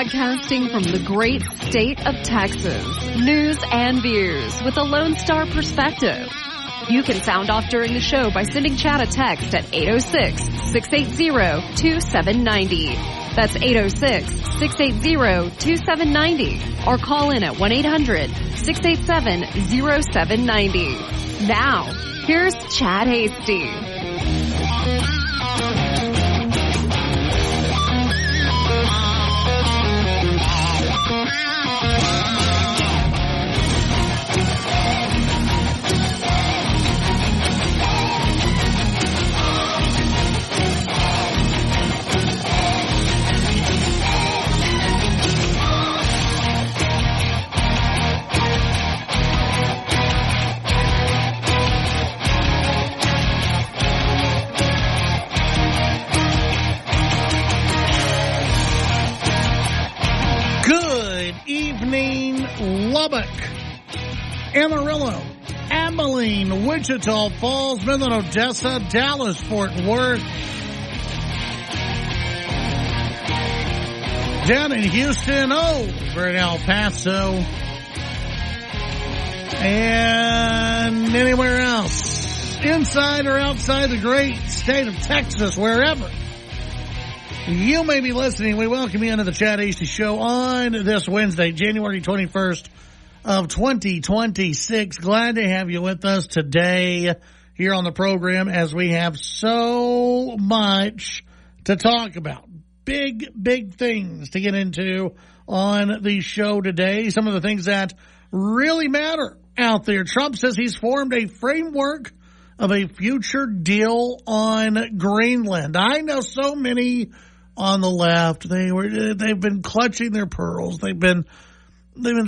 Broadcasting from the great state of Texas. News and views with a Lone Star perspective. You can sound off during the show by sending Chad a text at 806-680-2790. That's 806-680-2790. Or call in at 1-800-687-0790. Now, here's Chad Hasty. Lubbock, Amarillo, Abilene, Wichita Falls, Midland, Odessa, Dallas, Fort Worth, down in Houston, over in El Paso, and anywhere else, inside or outside the great state of Texas, wherever you may be listening. We welcome you into the Chad Hasty Show on this Wednesday, January 21st of 2026. Glad to have you with us today here on the program as we have so much to talk about. Big things to get into on the show today. Some of the things that really matter out there. Trump says he's formed a framework of a future deal on Greenland. I know so many on the left, they've been clutching their pearls. They've been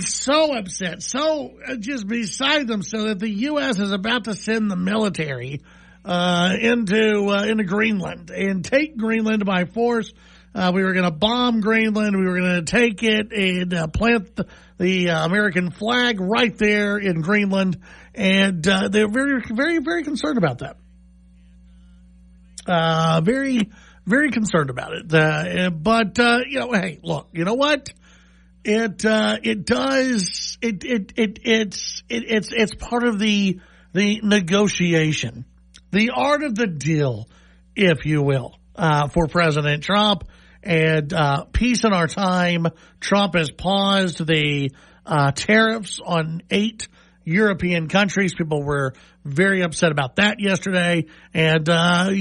so upset, so just beside themselves that the U.S. is about to send the military into Greenland and take Greenland by force. We were going to bomb Greenland. We were going to take it and plant the American flag right there in Greenland, and they're very concerned about that. Very concerned about it. But hey, look, you know what? It's part of the negotiation, the art of the deal, if you will, for President Trump. And peace in our time. Trump has paused the tariffs on 8 European countries. People were very upset about that yesterday, and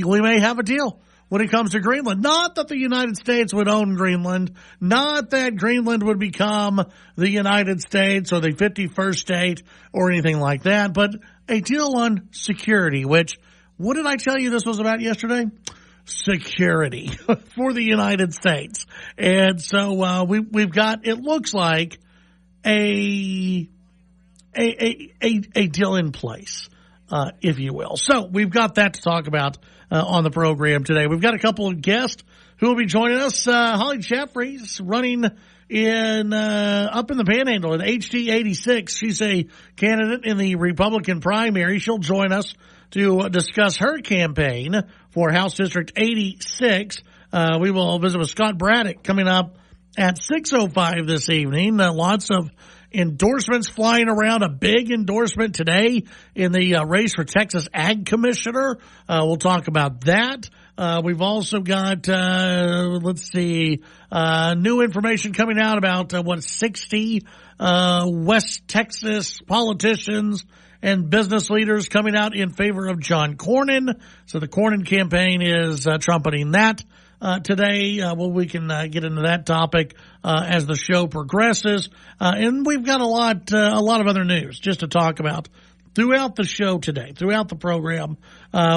we may have a deal when it comes to Greenland. Not that the United States would own Greenland, not that Greenland would become the United States or the 51st state or anything like that, but a deal on security, which, what did I tell you this was about yesterday? Security for the United States. And so we've got, it looks like a deal in place, if you will. So we've got that to talk about on the program today. We've got a couple of guests who will be joining us. Holly Jeffries running in up in the Panhandle at HD 86. She's a candidate in the Republican primary. She'll join us to discuss her campaign for House District 86. We will visit with Scott Braddock coming up at 6:05 this evening. Lots of endorsements flying around. A big endorsement today in the race for Texas Ag Commissioner. We'll talk about that. We've also got, new information coming out about 60 West Texas politicians and business leaders coming out in favor of John Cornyn. So the Cornyn campaign is trumpeting that today. We can get into that topic as the show progresses. And we've got a lot of other news just to talk about throughout the show today, throughout the program.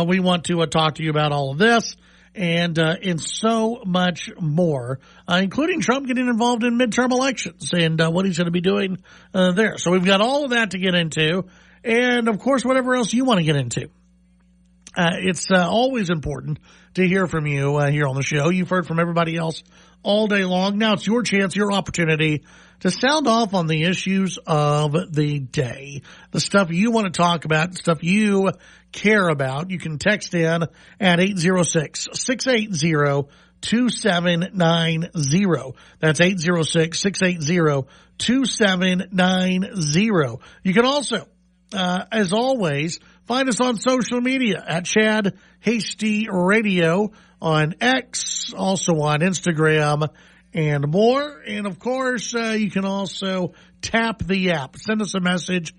We want to talk to you about all of this and so much more, including Trump getting involved in midterm elections and what he's going to be doing there. So we've got all of that to get into. And, of course, whatever else you want to get into. It's always important to hear from you here on the show. You've heard from everybody else all day long. Now it's your chance, your opportunity to sound off on the issues of the day. The stuff you want to talk about, the stuff you care about. You can text in at 806-680-2790. 806-680-2790. That's 806-680-2790. You can also, as always, find us on social media at Chad Hasty Radio on X, also on Instagram and more. And of course, you can also tap the app. Send us a message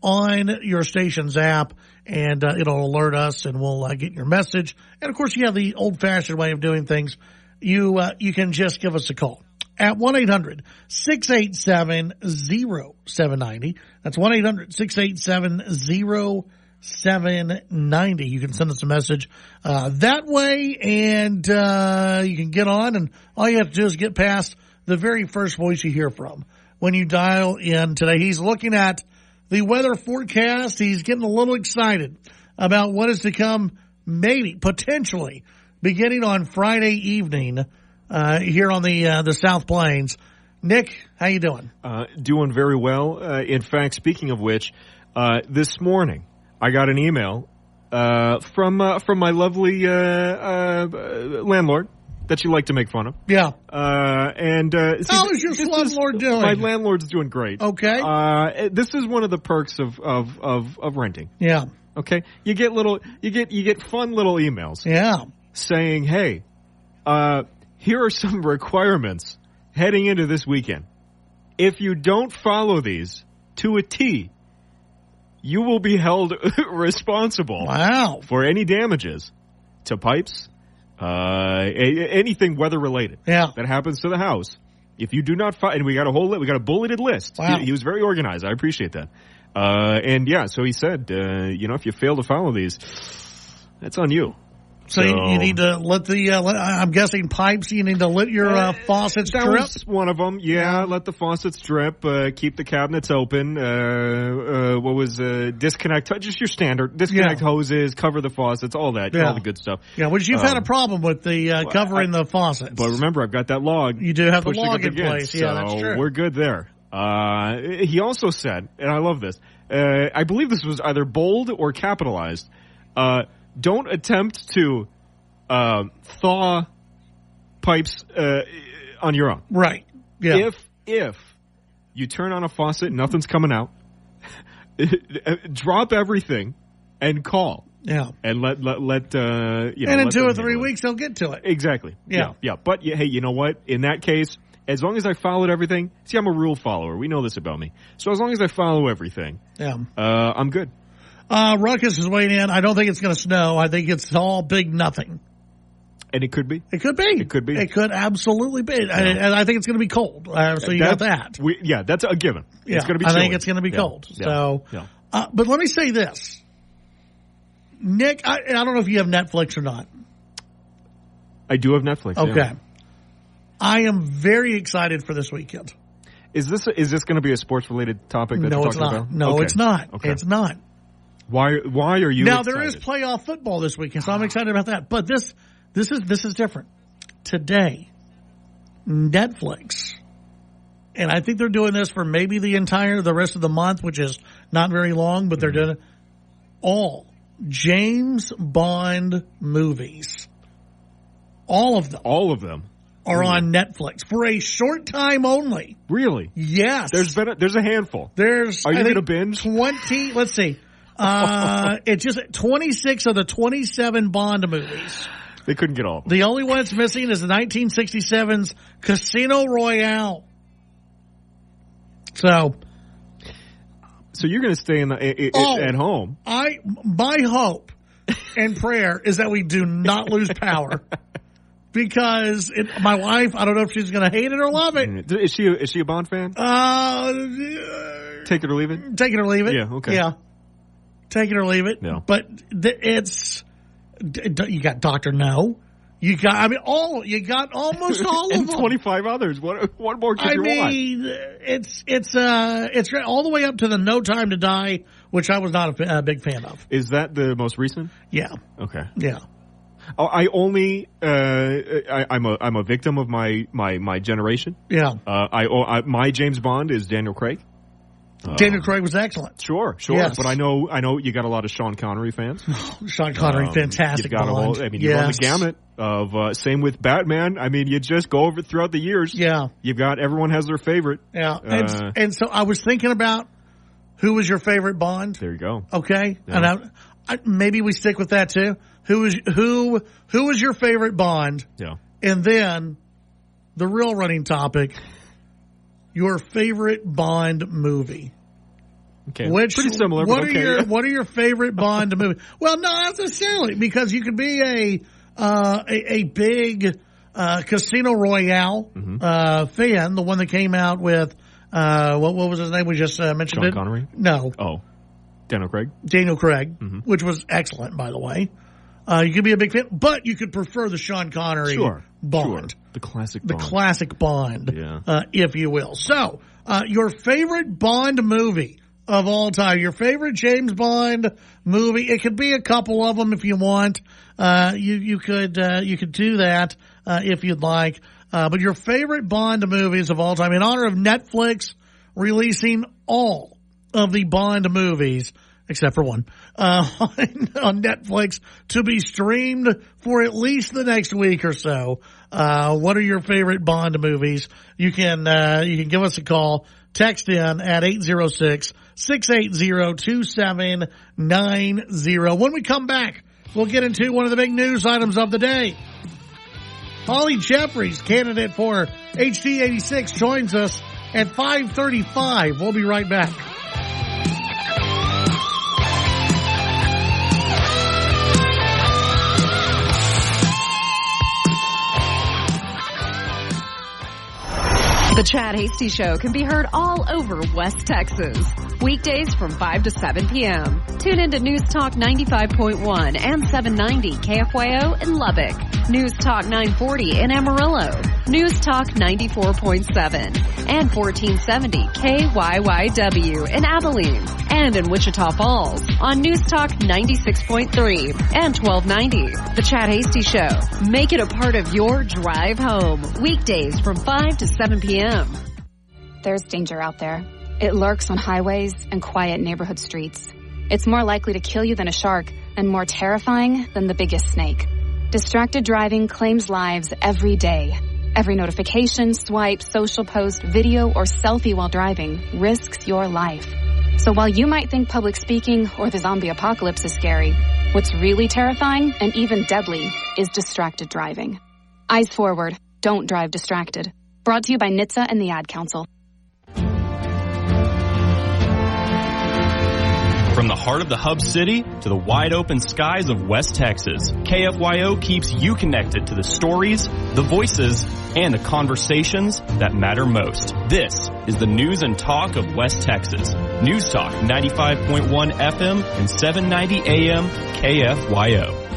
on your station's app, and it'll alert us, and we'll get your message. And of course, you have the old-fashioned way of doing things. You can just give us a call at 1-800-687-0790. That's 1-800-687-0790. You can send us a message that way, and you can get on, and all you have to do is get past the very first voice you hear from when you dial in today. He's looking at the weather forecast. He's getting a little excited about what is to come, maybe, potentially, beginning on Friday evening here on the South Plains. Nick, how you doing? Doing very well. In fact, speaking of which, this morning I got an email from my lovely landlord that you like to make fun of. Yeah. How is your slumlord doing? My landlord's doing great. Okay. This is one of the perks of renting. Yeah. Okay. You get fun little emails. Yeah. Saying, hey, here are some requirements heading into this weekend. If you don't follow these to a T, you will be held responsible. Wow. For any damages to pipes, anything weather related that happens to the house. If you do not follow, and we got a bulleted list. Wow. He was very organized. I appreciate that. So he said, if you fail to follow these, that's on you. So you need to let I'm guessing pipes, you need to let your faucets drip? That was one of them. Yeah, let the faucets drip, keep the cabinets open, disconnect, just your standard, disconnect hoses, cover the faucets, all that, all the good stuff. Yeah, which you've had a problem with the covering the faucets. But remember, I've got that log. You do have the log in place. So yeah, that's true. We're good there. He also said, and I love this, I believe this was either bold or capitalized, don't attempt to thaw pipes on your own. Right. Yeah. If you turn on a faucet and nothing's coming out, drop everything and call. Yeah. And let and in 2 or 3 weeks they'll get to it. Exactly. Yeah. But hey, you know what? In that case, as long as I followed everything, see, I'm a rule follower. We know this about me. So as long as I follow everything, I'm good. Ruckus is weighing in. I don't think it's going to snow. I think it's all big nothing. And it could be. It could be. It could be. It could absolutely be. Yeah. And I think it's going to be cold. So you got that. That's a given. Yeah, it's going to be chilly. I think it's going to be cold. Yeah. So, but let me say this. Nick, I don't know if you have Netflix or not. I do have Netflix. Okay. Yeah. I am very excited for this weekend. Is this going to be a sports related topic that you're talking about? No, it's not. Okay. It's not. Why are you now excited? There is playoff football this weekend, so I'm excited about that. But this is different. Today, Netflix, and I think they're doing this for maybe the rest of the month, which is not very long, but they're doing it, all James Bond movies. All of them are on Netflix for a short time only. Really? Yes. There's a handful. Are you going to binge? 20. Let's see. It's just 26 of the 27 Bond movies. They couldn't get all of them. The only one that's missing is the 1967's Casino Royale. So you're going to stay at home. My hope and prayer is that we do not lose power. Because my wife, I don't know if she's going to hate it or love it. Is she a Bond fan? Take it or leave it? Take it or leave it. Yeah, okay. Yeah. Take it or leave it. Yeah. But you got Dr. No. You got almost all of and them. 25 others. What more could you want? It's all the way up to the No Time to Die, which I was not a big fan of. Is that the most recent? Yeah. Okay. Yeah. I'm a victim of my generation. Yeah. My James Bond is Daniel Craig. Daniel Craig was excellent. Sure. Yes. But I know you got a lot of Sean Connery fans. Sean Connery, fantastic. You've got Bond. you run the gamut of, same with Batman. I mean, you just go over throughout the years. Yeah. You've got, everyone has their favorite. Yeah. And so I was thinking about who was your favorite Bond. There you go. Okay. Yeah. And maybe we stick with that too. Who was your favorite Bond? Yeah. And then the real running topic, your favorite Bond movie. Okay. Pretty similar. What are your favorite Bond movie? Well, not necessarily, because you could be a big Casino Royale fan, the one that came out with what was his name? We just mentioned Sean it. Connery? No. Oh, Daniel Craig, which was excellent, by the way. You could be a big fan, but you could prefer the Sean Connery Bond. Sure. The classic Bond. If you will. So, your favorite Bond movie of all time, your favorite James Bond movie. It could be a couple of them if you want. You could do that, if you'd like. But your favorite Bond movies of all time, in honor of Netflix releasing all of the Bond movies, except for one, on Netflix to be streamed for at least the next week or so. What are your favorite Bond movies? You can give us a call. Text in at 806-680-2790. When we come back, we'll get into one of the big news items of the day. Holly Jeffries, candidate for HD86, joins us at 5:35. We'll be right back. The Chad Hasty Show can be heard all over West Texas. Weekdays from 5 to 7 p.m. Tune into News Talk 95.1 and 790 KFYO in Lubbock. News Talk 940 in Amarillo. News Talk 94.7 and 1470 KYYW in Abilene. And in Wichita Falls on News Talk 96.3 and 1290. The Chad Hasty Show. Make it a part of your drive home. Weekdays from 5 to 7 p.m. There's danger out there. It lurks on highways and quiet neighborhood streets. It's more likely to kill you than a shark and more terrifying than the biggest snake. Distracted driving claims lives every day. Every notification, swipe, social post, video, or selfie while driving risks your life. So while you might think public speaking or the zombie apocalypse is scary, what's really terrifying and even deadly is distracted driving. Eyes forward. Don't drive distracted. Brought to you by NHTSA and the Ad Council. From the heart of the hub city to the wide open skies of West Texas, KFYO keeps you connected to the stories, the voices, and the conversations that matter most. This is the news and talk of West Texas. News Talk 95.1 FM and 790 AM KFYO.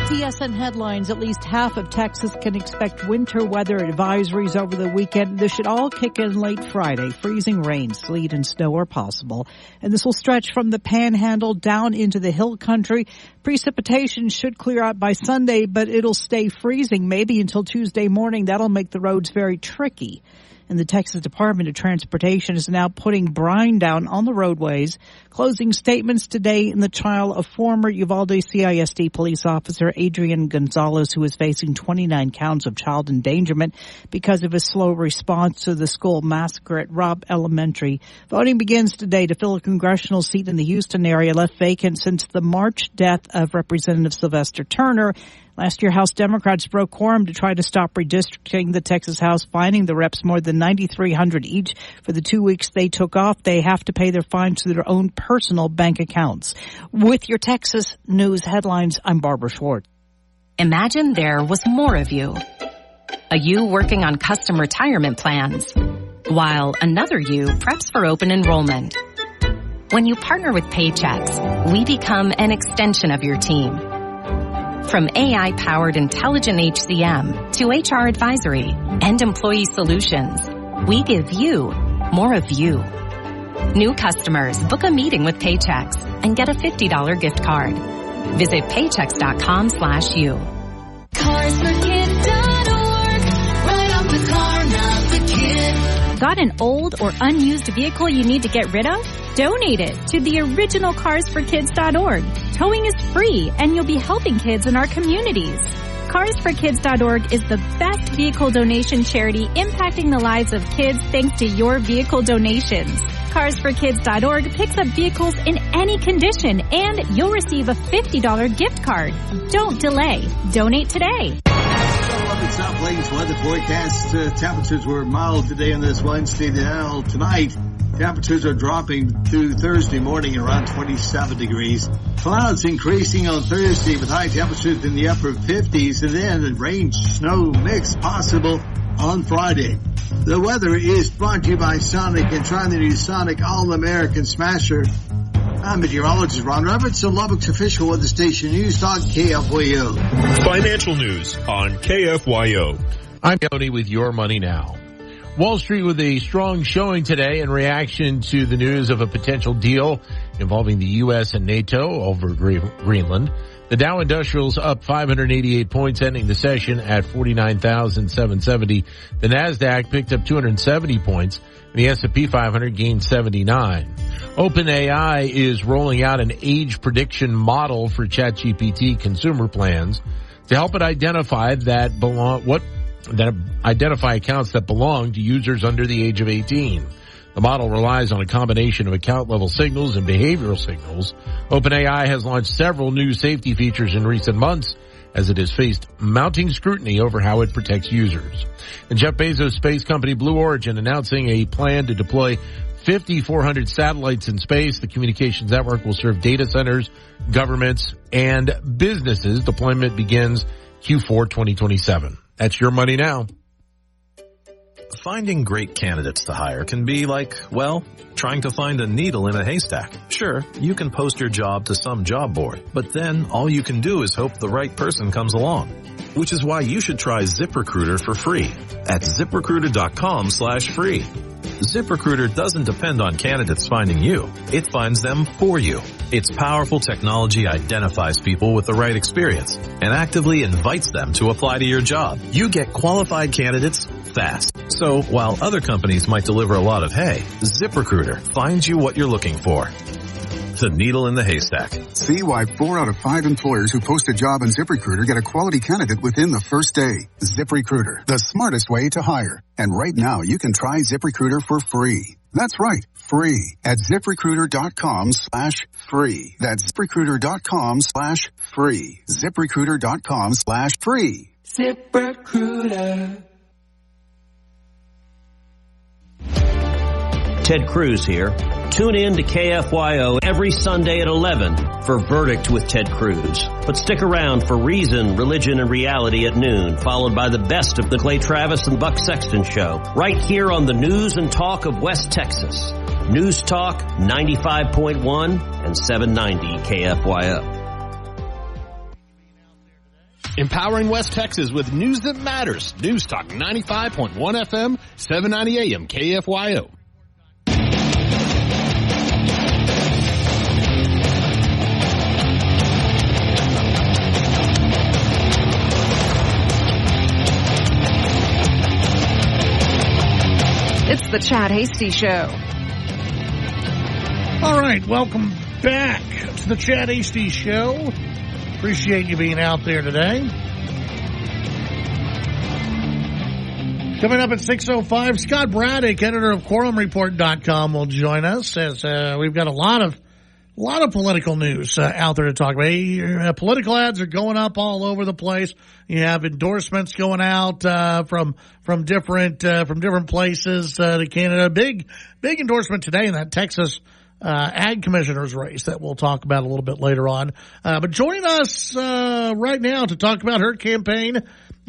TSN headlines. At least half of Texas can expect winter weather advisories over the weekend. This should all kick in late Friday. Freezing rain, sleet, and snow are possible. And this will stretch from the Panhandle down into the hill country. Precipitation should clear out by Sunday, but it'll stay freezing maybe until Tuesday morning. That'll make the roads very tricky. And the Texas Department of Transportation is now putting brine down on the roadways. Closing statements today in the trial of former Uvalde CISD police officer Adrian Gonzalez, who is facing 29 counts of child endangerment because of his slow response to the school massacre at Robb Elementary. Voting begins today to fill a congressional seat in the Houston area left vacant since the March death of Representative Sylvester Turner. Last year, House Democrats broke quorum to try to stop redistricting. The Texas House fining the reps more than $9,300 each for the 2 weeks they took off. They have to pay their fines to their own personal bank accounts. With your Texas news headlines, I'm Barbara Schwartz. Imagine there was more of you. A you working on custom retirement plans, while another you preps for open enrollment. When you partner with Paychex, we become an extension of your team. From AI-powered intelligent HCM to HR advisory and employee solutions, we give you more of you. New customers book a meeting with Paychex and get a $50 gift card. Visit paychex.com/you. Cars for kids.org. Right off the car, not the kid. Got an old or unused vehicle you need to get rid of? Donate it to the original carsforkids.org. Towing is free, and you'll be helping kids in our communities. Carsforkids.org is the best vehicle donation charity impacting the lives of kids thanks to your vehicle donations. Carsforkids.org picks up vehicles in any condition, and you'll receive a $50 gift card. Don't delay. Donate today. It's up, Ladies weather forecast. Temperatures were mild today on this Wednesday. Now tonight, temperatures are dropping to Thursday morning around 27 degrees. Clouds increasing on Thursday with high temperatures in the upper 50s, and then a rain snow mix possible on Friday. The weather is brought to you by Sonic, and try the new Sonic All-American Smasher. I'm meteorologist Ron Roberts of Lubbock's official weather station News Talk KFYO. Financial news on KFYO. I'm Tony with Your Money Now. Wall Street with a strong showing today in reaction to the news of a potential deal involving the U.S. and NATO over Greenland. The Dow Industrial's up 588 points, ending the session at 49,770. The Nasdaq picked up 270 points, and the S&P 500 gained 79. OpenAI is rolling out an age prediction model for ChatGPT consumer plans to help it identify identify accounts that belong to users under the age of 18. The model relies on a combination of account-level signals and behavioral signals. OpenAI has launched several new safety features in recent months as it has faced mounting scrutiny over how it protects users. And Jeff Bezos' space company Blue Origin announcing a plan to deploy 5,400 satellites in space. The communications network will serve data centers, governments, and businesses. Deployment begins Q4 2027. That's Your Money Now. Finding great candidates to hire can be like, well, trying to find a needle in a haystack. Sure, you can post your job to some job board, but then all you can do is hope the right person comes along. Which is why you should try ZipRecruiter for free at ZipRecruiter.com/free. ZipRecruiter doesn't depend on candidates finding you. It finds them for you. Its powerful technology identifies people with the right experience and actively invites them to apply to your job. You get qualified candidates fast. So while other companies might deliver a lot of hay, ZipRecruiter finds you what you're looking for. The needle in the haystack. See why 4 out of 5 employers who post a job on ZipRecruiter get a quality candidate within the first day. ZipRecruiter, the smartest way to hire. And right now, you can try ZipRecruiter for free. That's right, free at ZipRecruiter.com/free. That's ZipRecruiter.com/free. ZipRecruiter.com/free. ZipRecruiter. Ted Cruz here. Tune in to KFYO every Sunday at 11 for Verdict with Ted Cruz. But stick around for Reason, Religion, and Reality at noon, followed by the best of the Clay Travis and Buck Sexton Show, right here on the News and Talk of West Texas. News Talk 95.1 and 790 KFYO. Empowering West Texas with news that matters. News Talk 95.1 FM, 790 AM KFYO. It's the Chad Hasty Show. All right, welcome back to the Chad Hasty Show. Appreciate you being out there today. Coming up at 6:05, Scott Braddock, editor of QuorumReport.com, will join us as we've got a lot of political news out there to talk about. Political ads are going up all over the place. You have endorsements going out from different places to Canada. Big endorsement today in that Texas ag commissioner's race that we'll talk about a little bit later on. But joining us right now to talk about her campaign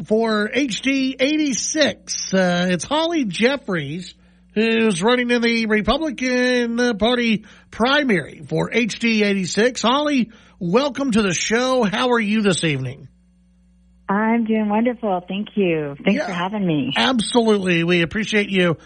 for HD 86, it's Holly Jeffries, who's running in the Republican Party primary for HD 86. Holly, welcome to the show. How are you this evening? I'm doing wonderful. Thank you. Thanks for having me. Absolutely. We appreciate you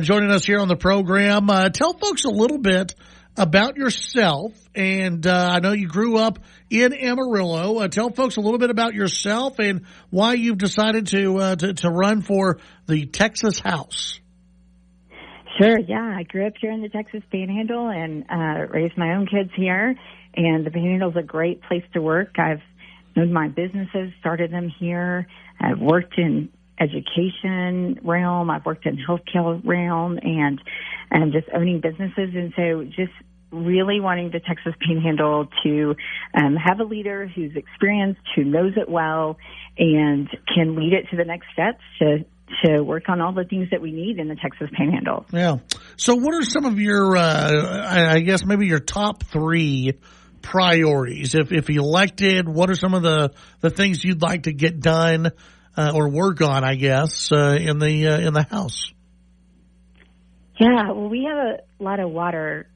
joining us here on the program. Tell folks a little bit about yourself. And I know you grew up in Amarillo. Tell folks a little bit about yourself and why you've decided to run for the Texas House. Sure, yeah. I grew up here in the Texas Panhandle and raised my own kids here. And the Panhandle's a great place to work. I've owned my businesses, started them here. I've worked in education realm. I've worked in healthcare realm and just owning businesses. And so just really wanting the Texas Panhandle to have a leader who's experienced, who knows it well, and can lead it to the next steps to work on all the things that we need in the Texas Panhandle. Yeah. So what are some of your, I guess maybe your top 3 priorities? If elected, what are some of the things you'd like to get done or work on, I guess, in the House? Yeah, well, we have a lot of water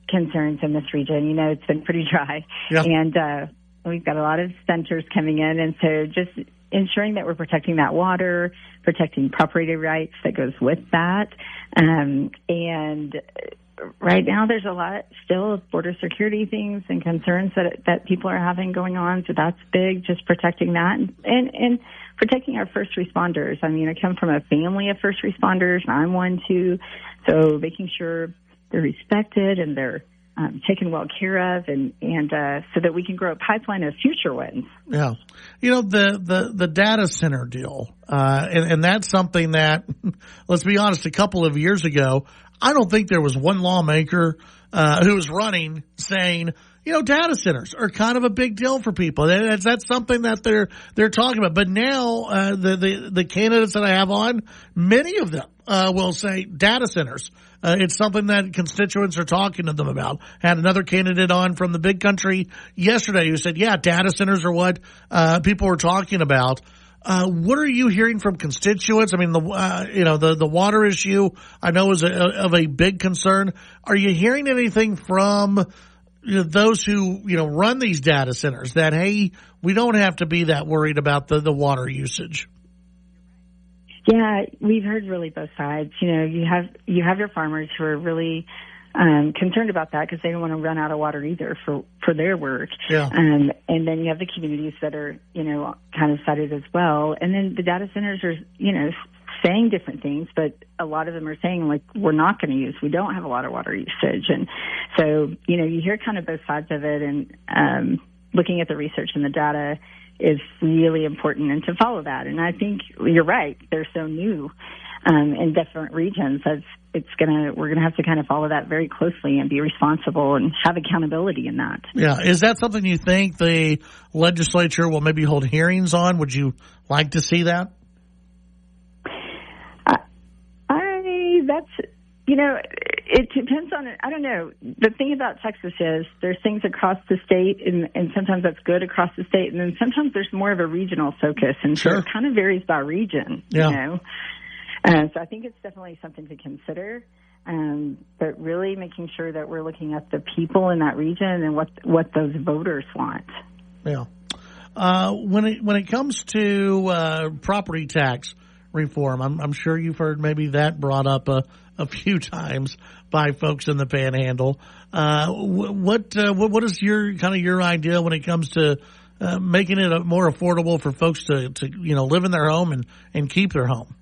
concerns in this region. You know, it's been pretty dry. Yeah. And we've got a lot of centers coming in, and so just ensuring that we're protecting that water, protecting property rights that goes with that. And right now there's a lot still of border security things and concerns that people are having going on. So that's big, just protecting that and protecting our first responders. I mean, I come from a family of first responders, and I'm one too. So making sure they're respected and they're taken well care of, and so that we can grow a pipeline of future ones. Yeah. You know, the data center deal, and that's something that, let's be honest, a couple of years ago, I don't think there was one lawmaker who was running saying, you know, data centers are kind of a big deal for people. That's something that they're talking about. But now the candidates that I have on, many of them will say data centers. It's something that constituents are talking to them about. Had another candidate on from the big country yesterday who said, yeah, data centers are what people were talking about. What are you hearing from constituents? I mean, the water issue I know is of a big concern. Are you hearing anything from those who run these data centers that, hey, we don't have to be that worried about the water usage? Yeah, we've heard really both sides. You know, you have your farmers who are really concerned about that because they don't want to run out of water either for their work. Yeah. And then you have the communities that are, kind of cited as well. And then the data centers are, saying different things, but a lot of them are saying, like, we're not going to use, we don't have a lot of water usage. And so, you hear kind of both sides of it, and looking at the research and the data is really important, and to follow that. And I think you're right. They're so new in different regions. We're going to have to kind of follow that very closely and be responsible and have accountability in that. Yeah. Is that something you think the legislature will maybe hold hearings on? Would you like to see that? It depends on it. I don't know. The thing about Texas is there's things across the state, and sometimes that's good across the state, and then sometimes there's more of a regional focus, and so it kind of varies by region, So I think it's definitely something to consider, but really making sure that we're looking at the people in that region and what those voters want. Yeah. When it comes to property tax reform, I'm sure you've heard maybe that brought up a few times by folks in the Panhandle. What is your idea when it comes to making it more affordable for folks to live in their home and keep their home?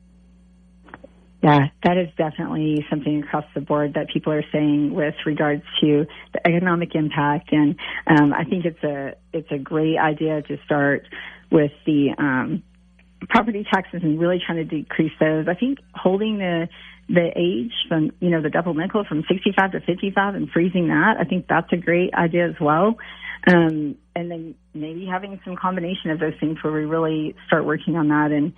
Yeah, that is definitely something across the board that people are saying with regards to the economic impact, and I think it's a great idea to start with the property taxes and really trying to decrease those. I think holding the age from, the double nickel from 65 to 55 and freezing that, I think that's a great idea as well. And then maybe having some combination of those things where we really start working on that and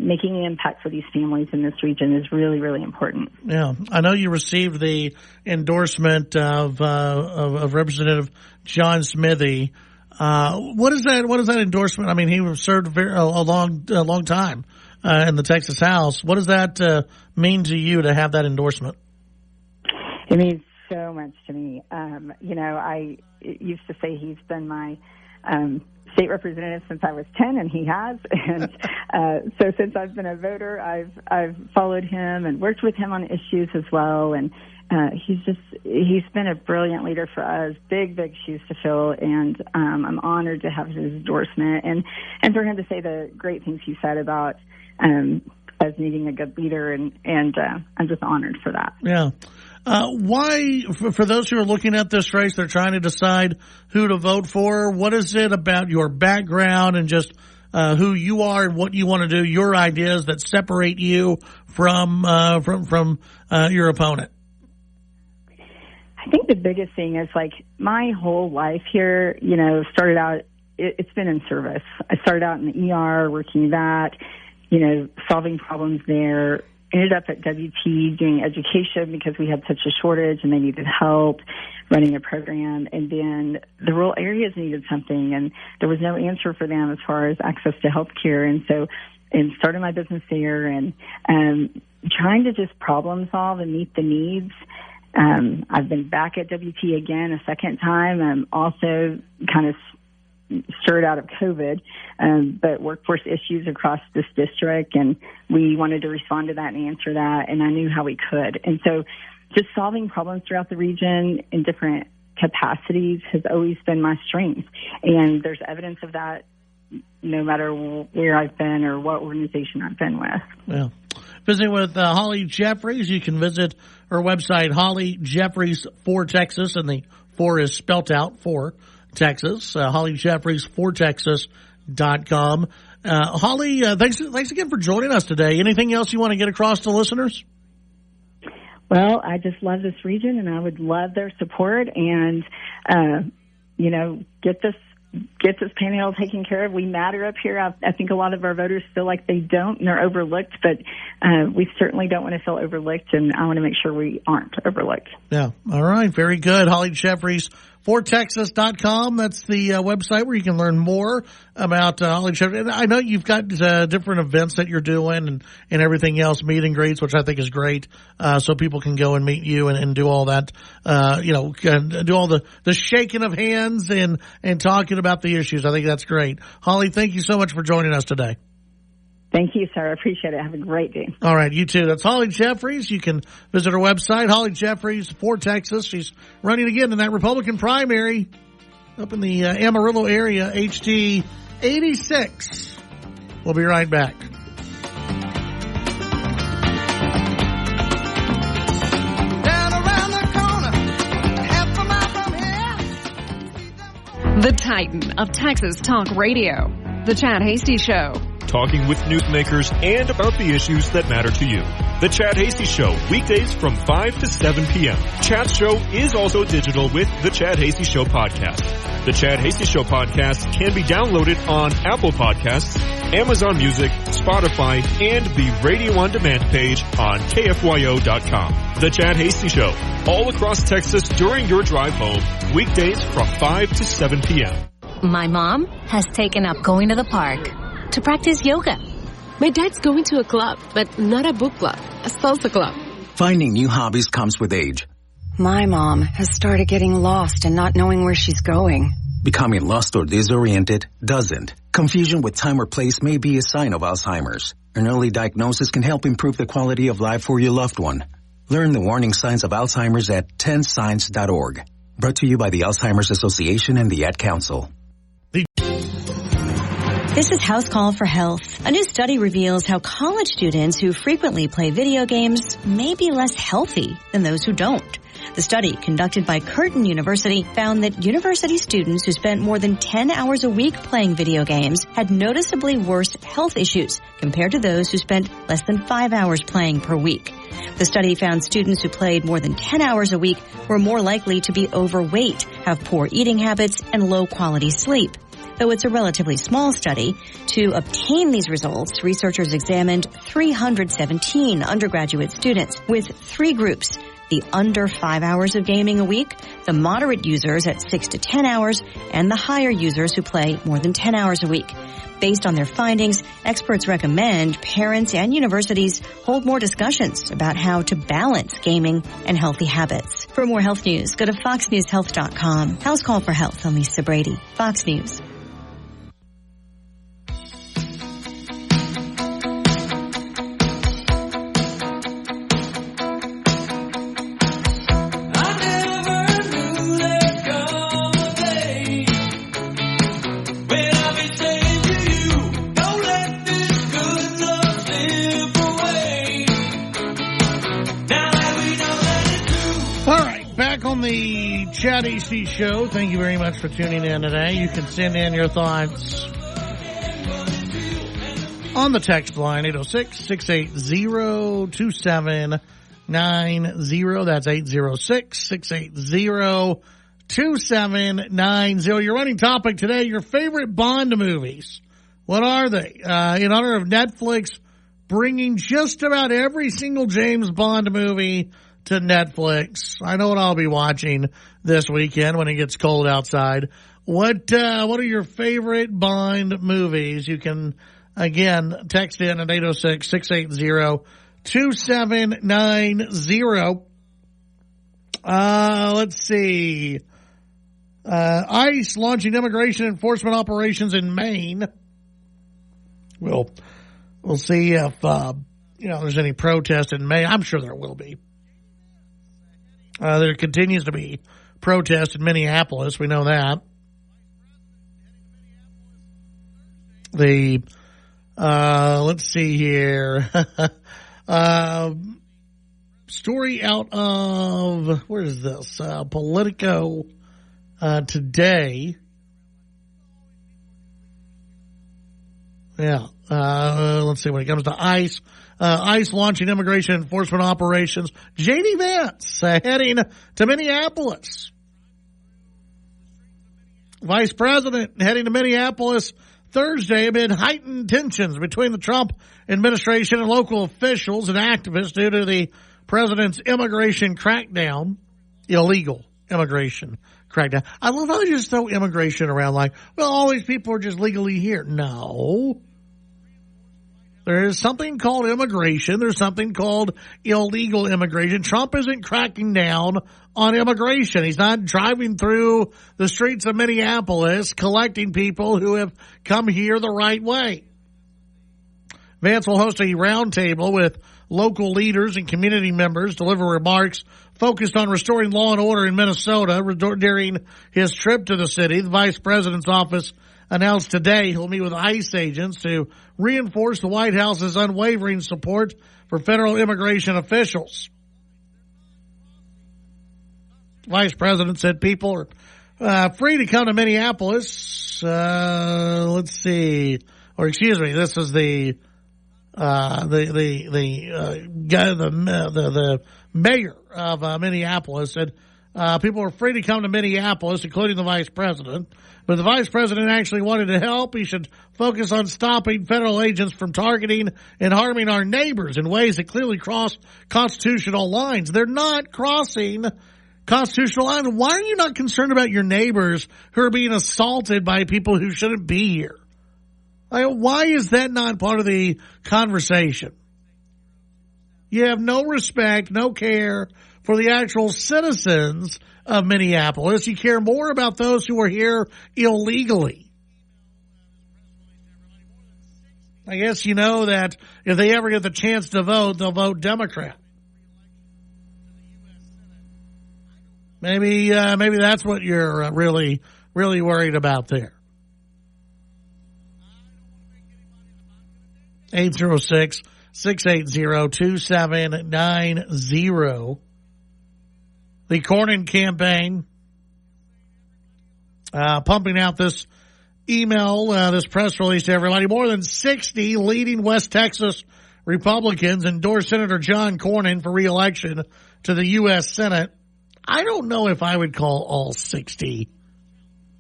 making an impact for these families in this region is really, really important. Yeah. I know you received the endorsement of Representative John Smithy. What is that endorsement? I mean, he served a long time in the Texas House. What does that mean to you to have that endorsement? It means so much to me. I used to say he's been my state representative since I was 10, and he has. And so since I've been a voter, I've followed him and worked with him on issues as well. And he's been a brilliant leader for us, big shoes to fill, and I'm honored to have his endorsement and for him to say the great things he said about as needing a good leader, and I'm just honored for that. Yeah. Why, for those who are looking at this race, they're trying to decide who to vote for. What is it about your background and just who you are and what you want to do, your ideas that separate you from your opponent? I think the biggest thing is, like, my whole life here, started out, it's been in service. I started out in the ER, working that, solving problems there. Ended up at WT doing education because we had such a shortage and they needed help running a program. And then the rural areas needed something, and there was no answer for them as far as access to health care. And so, started my business there and trying to just problem solve and meet the needs. I've been back at WT again a second time. I'm also kind of stirred out of COVID, but workforce issues across this district, and we wanted to respond to that and answer that, and I knew how we could. And so just solving problems throughout the region in different capacities has always been my strength, and there's evidence of that no matter where I've been or what organization I've been with. Yeah. Visiting with Holly Jeffries, you can visit her website, Holly Jeffries for Texas, and the 4 is spelt out for Texas, Holly Jeffries for Texas.com. Holly, thanks again for joining us today. Anything else you want to get across to listeners? Well, I just love this region, and I would love their support and, get this panhandle taken care of. We matter up here. I think a lot of our voters feel like they don't and they're overlooked, but we certainly don't want to feel overlooked, and I want to make sure we aren't overlooked. Yeah. All right. Very good. Holly Jeffries for Texas.com. That's the website where you can learn more about Holly Jeffries. And I know you've got different events that you're doing and everything else, meet and greets, which I think is great, so people can go and meet you and do all that, do all the shaking of hands and talking about the issues. I think that's great. Holly, thank you so much for joining us today. Thank you, sir. I appreciate it. Have a great day. All right, you too. That's Holly Jeffries. You can visit her website, Holly Jeffries for Texas. She's running again in that Republican primary up in the Amarillo area, HD 86. We'll be right back. The Titan of Texas Talk Radio, The Chad Hasty Show. Talking with newsmakers and about the issues that matter to you. The Chad Hasty Show, weekdays from 5 to 7 p.m. Chad's show is also digital with the Chad Hasty Show podcast. The Chad Hasty Show podcast can be downloaded on Apple Podcasts, Amazon Music, Spotify, and the Radio On Demand page on KFYO.com. The Chad Hasty Show, all across Texas during your drive home, weekdays from 5 to 7 p.m. My mom has taken up going to the park to practice yoga. My dad's going to a club, but not a book club, a salsa club. Finding new hobbies comes with age. My mom has started getting lost and not knowing where she's going. Becoming lost or disoriented doesn't. Confusion with time or place may be a sign of Alzheimer's. An early diagnosis can help improve the quality of life for your loved one. Learn the warning signs of Alzheimer's at 10signs.org. Brought to you by the Alzheimer's Association and the Ad Council. This is House Call for Health. A new study reveals how college students who frequently play video games may be less healthy than those who don't. The study, conducted by Curtin University, found that university students who spent more than 10 hours a week playing video games had noticeably worse health issues compared to those who spent less than 5 hours playing per week. The study found students who played more than 10 hours a week were more likely to be overweight, have poor eating habits, and low-quality sleep. Though it's a relatively small study, to obtain these results, researchers examined 317 undergraduate students with 3 groups: the under 5 hours of gaming a week, the moderate users at 6 to 10 hours, and the higher users who play more than 10 hours a week. Based on their findings, experts recommend parents and universities hold more discussions about how to balance gaming and healthy habits. For more health news, go to foxnewshealth.com. House Call for Health. I'm Lisa Brady, Fox News. on the Chad AC Show. Thank you very much for tuning in today. You can send in your thoughts on the text line, 806-680-2790. That's 806-680-2790. Your running topic today, your favorite Bond movies. What are they? In honor of Netflix bringing just about every single James Bond movie to Netflix. I know what I'll be watching this weekend when it gets cold outside. What are your favorite Bond movies? You can, again, text in at 806-680-2790. Let's see. ICE launching immigration enforcement operations in Maine. We'll see if, there's any protest in Maine. I'm sure there will be. There continues to be protest in Minneapolis. We know that. Let's see here. Story out of, where is this? Politico, today. Yeah. Let's see, when it comes to ICE, ICE launching immigration enforcement operations. J.D. Vance heading to Minneapolis. Vice President heading to Minneapolis Thursday amid heightened tensions between the Trump administration and local officials and activists due to the president's immigration crackdown, illegal immigration crackdown. I love how they just throw immigration around like, well, all these people are just legally here. No. There is something called immigration. There's something called illegal immigration. Trump isn't cracking down on immigration. He's not driving through the streets of Minneapolis collecting people who have come here the right way. Vance will host a roundtable with local leaders and community members, deliver remarks focused on restoring law and order in Minnesota during his trip to the city. The vice president's office announced today he'll meet with ICE agents to reinforce the White House's unwavering support for federal immigration officials. Vice President said people are free to come to Minneapolis. Let's see. Or excuse me, this is the mayor of Minneapolis said people are free to come to Minneapolis, including the vice president. But if the vice president actually wanted to help, he should focus on stopping federal agents from targeting and harming our neighbors in ways that clearly cross constitutional lines. They're not crossing constitutional lines. Why are you not concerned about your neighbors who are being assaulted by people who shouldn't be here? Why is that not part of the conversation? You have no respect, no care for the actual citizens of Minneapolis. You care more about those who are here illegally. I guess you know that if they ever get the chance to vote, they'll vote Democrat. Maybe that's what you're really worried about there. 806-680-2790. The Cornyn campaign pumping out this email, this press release to everybody. More than 60 leading West Texas Republicans endorse Senator John Cornyn for re-election to the U.S. Senate. I don't know if I would call all 60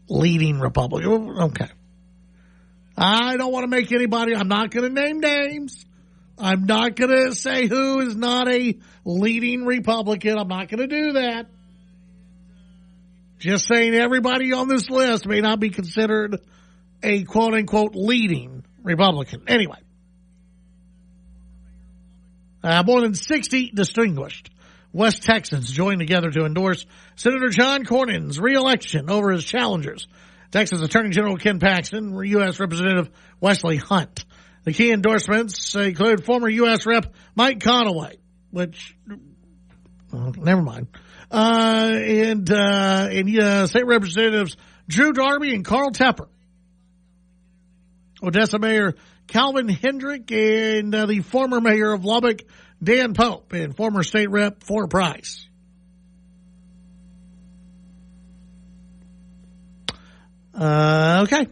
leading Republicans. Okay. I don't want to make anybody, I'm not going to name names. I'm not going to say who is not a leading Republican. I'm not going to do that. Just saying everybody on this list may not be considered a quote-unquote leading Republican. Anyway. More than 60 distinguished West Texans joined together to endorse Senator John Cornyn's re-election over his challengers, Texas Attorney General Ken Paxton, U.S. Representative Wesley Hunt. The key endorsements include former U.S. Rep. Mike Conaway, which, never mind, and State Representatives Drew Darby and Carl Tepper, Odessa Mayor Calvin Hendrick, and the former mayor of Lubbock, Dan Pope, and former State Rep. Fort Price. Okay.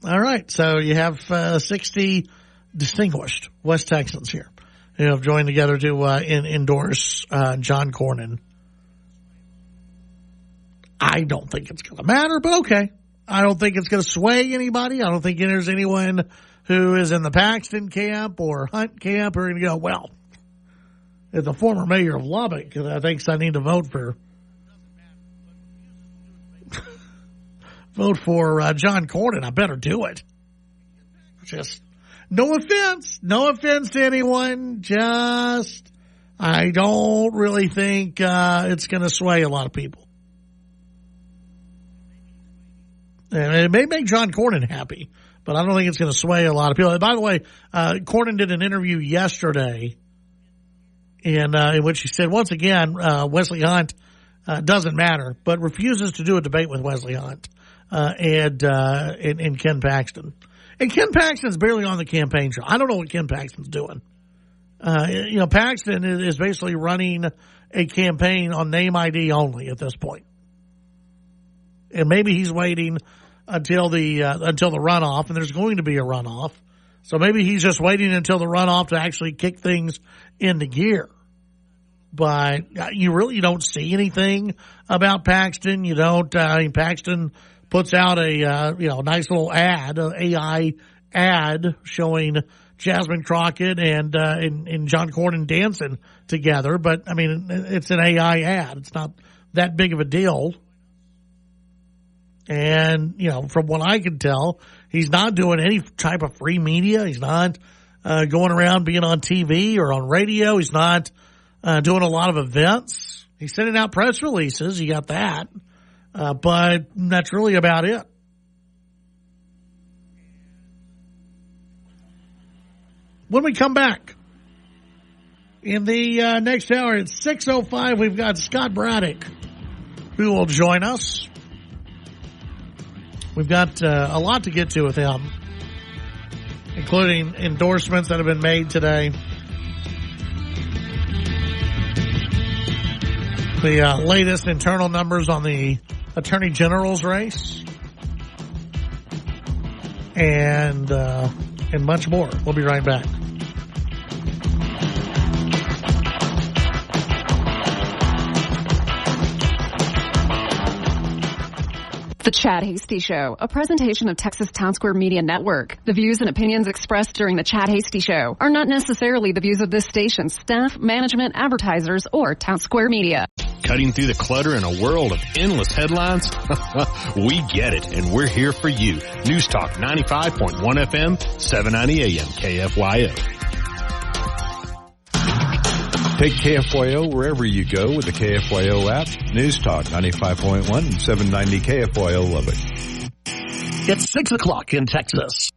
All right. So you have 60 distinguished West Texans here who have joined together to endorse John Cornyn. I don't think it's going to matter, but okay. I don't think it's going to sway anybody. I don't think there's anyone who is in the Paxton camp or Hunt camp who are going to go, well, as a former mayor of Lubbock that thinks I need to vote for John Cornyn, I better do it. Just no offense to anyone. Just I don't really think it's going to sway a lot of people. And it may make John Cornyn happy, but I don't think it's going to sway a lot of people. And by the way, Cornyn did an interview yesterday in which he said, once again, Wesley Hunt doesn't matter, but refuses to do a debate with Wesley Hunt and Ken Paxton. And Ken Paxton's barely on the campaign trail. I don't know what Ken Paxton's doing. Paxton is basically running a campaign on name ID only at this point. And maybe he's waiting until the runoff, and there's going to be a runoff. So maybe he's just waiting until the runoff to actually kick things into gear. But you really don't see anything about Paxton. You don't. Paxton puts out a nice little ad, an AI ad showing Jasmine Crockett and John Cornyn dancing together. But I mean, it's an AI ad. It's not that big of a deal. And, from what I can tell, he's not doing any type of free media. He's not going around being on TV or on radio. He's not doing a lot of events. He's sending out press releases. You got that. But that's really about it. When we come back in the next hour at 6:05, we've got Scott Braddock who will join us. We've got a lot to get to with him, including endorsements that have been made today. The latest internal numbers on the Attorney General's race, and much more. We'll be right back. The Chad Hasty Show, a presentation of Texas Town Square Media Network. The views and opinions expressed during the Chad Hasty Show are not necessarily the views of this station's staff, management, advertisers, or Town Square Media. Cutting through the clutter in a world of endless headlines? We get it, and we're here for you. News Talk 95.1 FM, 790 AM, KFYO. Take KFYO wherever you go with the KFYO app. News Talk 95.1, 790 KFYO Lubbock. It's 6 o'clock in Texas.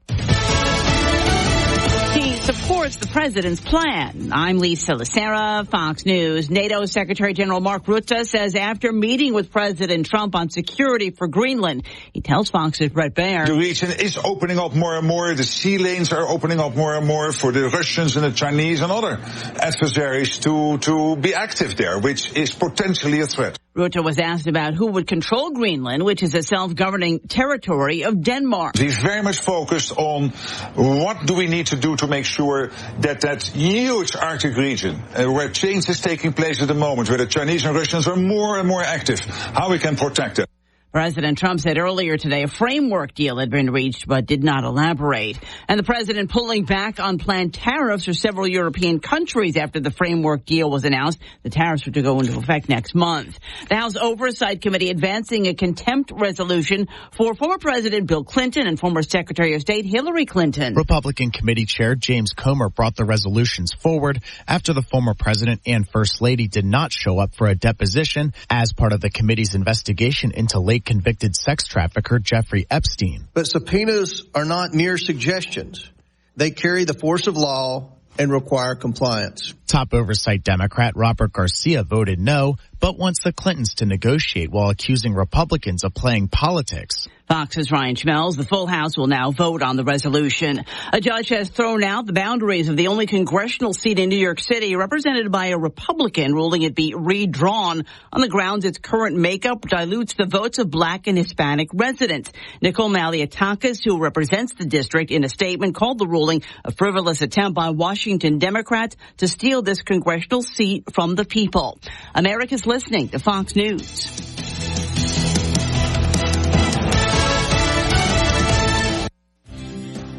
He supports the president's plan. I'm Lisa Lacera, Fox News. NATO Secretary General Mark Rutte says after meeting with President Trump on security for Greenland, he tells Fox's Brett Baer. The region is opening up more and more. The sea lanes are opening up more and more for the Russians and the Chinese and other adversaries to be active there, which is potentially a threat. Rutte was asked about who would control Greenland, which is a self-governing territory of Denmark. He's very much focused on what do we need to do to make sure that that huge Arctic region, where change is taking place at the moment, where the Chinese and Russians are more and more active, how we can protect it. President Trump said earlier today a framework deal had been reached but did not elaborate. And the president pulling back on planned tariffs for several European countries after the framework deal was announced. The tariffs were to go into effect next month. The House Oversight Committee advancing a contempt resolution for former President Bill Clinton and former Secretary of State Hillary Clinton. Republican Committee Chair James Comer brought the resolutions forward after the former president and First Lady did not show up for a deposition as part of the committee's investigation into late convicted sex trafficker Jeffrey Epstein. But subpoenas are not mere suggestions. They carry the force of law and require compliance. Top oversight Democrat Robert Garcia voted no, but wants the Clintons to negotiate while accusing Republicans of playing politics. Fox's Ryan Schmelz. The full House will now vote on the resolution. A judge has thrown out the boundaries of the only congressional seat in New York City represented by a Republican, ruling it be redrawn on the grounds its current makeup dilutes the votes of Black and Hispanic residents. Nicole Malliotakis, who represents the district, in a statement called the ruling a frivolous attempt by Washington Democrats to steal this congressional seat from the people. America's listening to Fox News.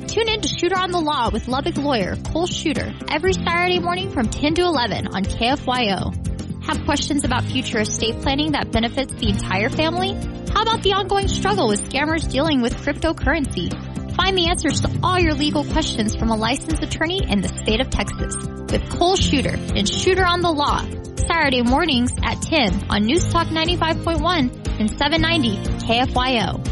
Tune in to Shooter on the Law with Lubbock lawyer Cole Shooter every Saturday morning from 10 to 11 on KFYO. Have questions about future estate planning that benefits the entire family? How about the ongoing struggle with scammers dealing with cryptocurrency? Find the answers to all your legal questions from a licensed attorney in the state of Texas with Cole Shooter and Shooter on the Law, Saturday mornings at 10 on News Talk 95.1 and 790 KFYO.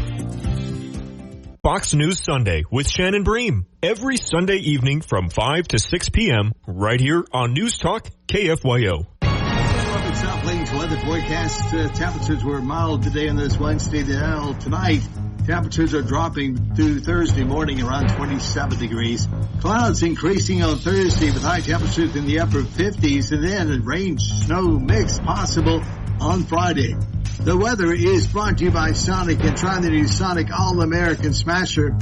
Fox News Sunday with Shannon Bream. Every Sunday evening from 5 to 6 p.m. right here on News Talk KFYO. South Plains weather forecast. Temperatures were mild today on this Wednesday. Now tonight, temperatures are dropping through Thursday morning around 27 degrees. Clouds increasing on Thursday with high temperatures in the upper 50s, and then a rain snow mix possible on Friday. The weather is brought to you by Sonic and trying the new Sonic All-American Smasher.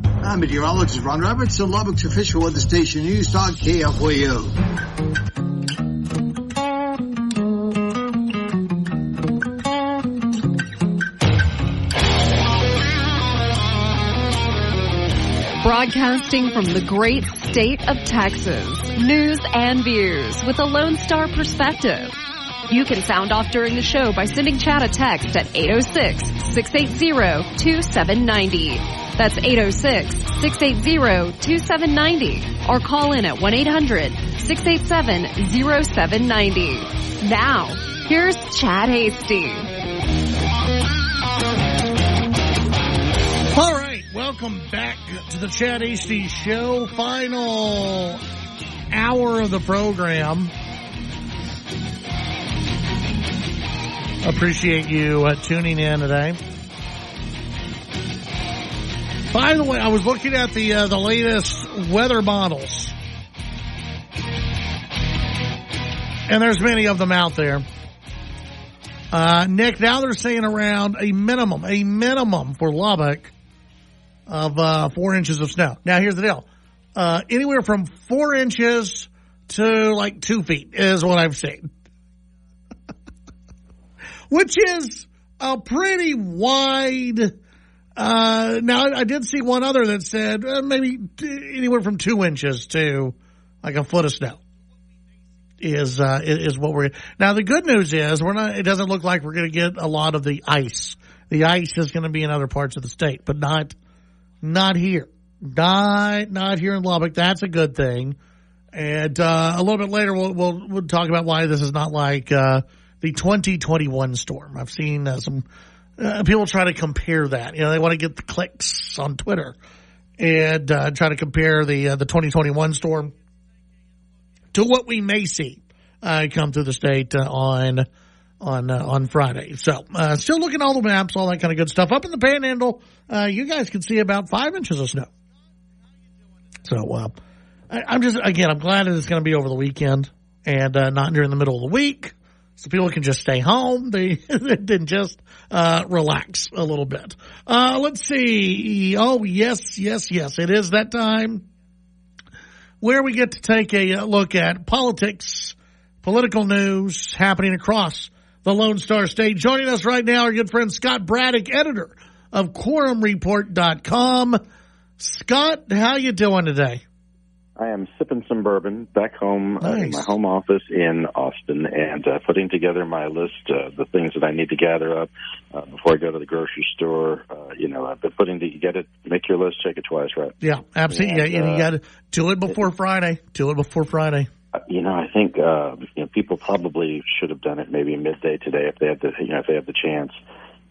I'm meteorologist Ron Roberts on Lubbock's official weather station, News Talk KFYO. Broadcasting from the great state of Texas, news and views with a Lone Star perspective. You can sound off during the show by sending Chad a text at 806-680-2790. That's 806-680-2790. Or call in at 1-800-687-0790. Now, here's Chad Hasty. All right, welcome back to the Chad Hasty Show. Final hour of the program. Appreciate you tuning in today. By the way, I was looking at the latest weather models, and there's many of them out there. Nick, now they're saying around a minimum for Lubbock of 4 inches of snow. Now, here's the deal. Anywhere from 4 inches to like 2 feet is what I've seen. Which is a pretty wide, now I did see one other that said maybe anywhere from 2 inches to like a foot of snow is what we're, now the good news is it doesn't look like we're going to get a lot of the ice. The ice is going to be in other parts of the state, but not here. Not here in Lubbock. That's a good thing. And, a little bit later we'll talk about why this is not like, the 2021 storm. I've seen some people try to compare that. You know, they want to get the clicks on Twitter and try to compare the 2021 storm to what we may see come through the state on Friday. So still looking at all the maps, all that kind of good stuff. Up in the Panhandle, you guys can see about 5 inches of snow. So I'm glad that it's going to be over the weekend and not during the middle of the week. So people can just stay home. They didn't just relax a little bit. Let's see. Oh, yes. It is that time where we get to take a look at politics, political news happening across the Lone Star State. Joining us right now, our good friend Scott Braddock, editor of QuorumReport.com. Scott, how you doing today? I am sipping some bourbon back home in my home office in Austin and putting together my list of the things that I need to gather up before I go to the grocery store. I've been make your list, check it twice, right? Yeah, absolutely. And you got to do it before Friday. I think people probably should have done it maybe midday today if they had the chance.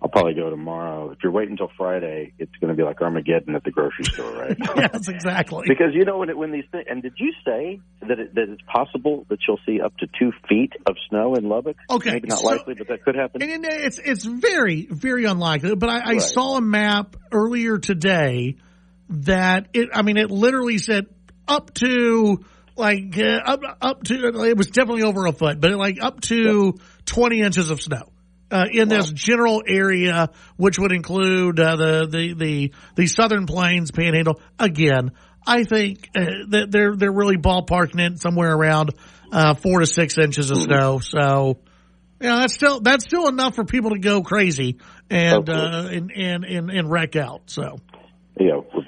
I'll probably go tomorrow. If you're waiting until Friday, it's going to be like Armageddon at the grocery store, right? Yes, exactly. Because when these things, and did you say that it's possible that you'll see up to 2 feet of snow in Lubbock? Okay, maybe not likely, but that could happen. And it's very, very unlikely. But I saw a map earlier today that it literally said up to up to it was definitely over a foot, but up to 20 inches of snow. In this general area, which would include the southern plains, Panhandle. Again, I think that they're really ballparking it somewhere around 4 to 6 inches of snow. So, that's still enough for people to go crazy and wreck out. So.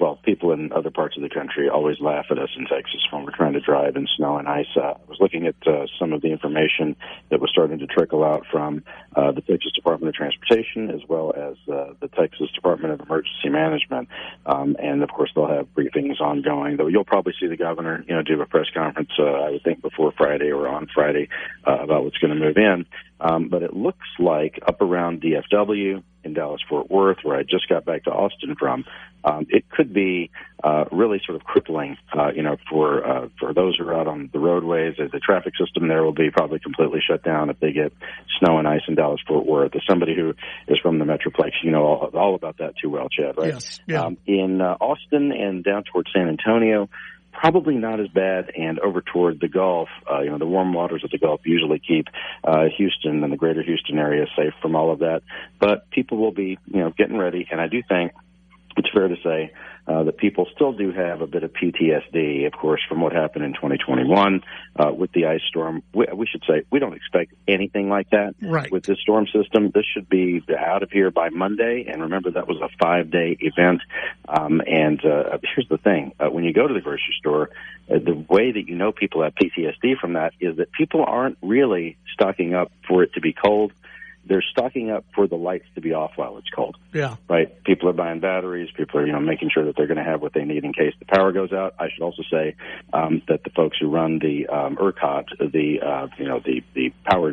Well, people in other parts of the country always laugh at us in Texas when we're trying to drive in snow and ice. I was looking at some of the information that was starting to trickle out from the Texas Department of Transportation as well as the Texas Department of Emergency Management. And, of course, they'll have briefings ongoing. Though you'll probably see the governor, do a press conference, I would think, before Friday or on Friday about what's going to move in. But it looks like up around DFW in Dallas-Fort Worth, where I just got back to Austin from, it could be really sort of crippling, for those who are out on the roadways. The traffic system there will be probably completely shut down if they get snow and ice in Dallas-Fort Worth. As somebody who is from the Metroplex, you know all about that too well, Chad, right? Yes. Yeah. In Austin and down towards San Antonio, probably not as bad, and over toward the Gulf, the warm waters of the Gulf usually keep Houston and the greater Houston area safe from all of that. But people will be, getting ready, and I do think it's fair to say that people still do have a bit of PTSD, of course, from what happened in 2021 with the ice storm. We should say we don't expect anything like that with this storm system. This should be out of here by Monday, and remember that was a 5-day event. Here's the thing. When you go to the grocery store, the way that people have PTSD from that is that people aren't really stocking up for it to be cold. They're stocking up for the lights to be off while it's cold. Yeah. Right? People are buying batteries. People are, making sure that they're going to have what they need in case the power goes out. I should also say that the folks who run the ERCOT, the power,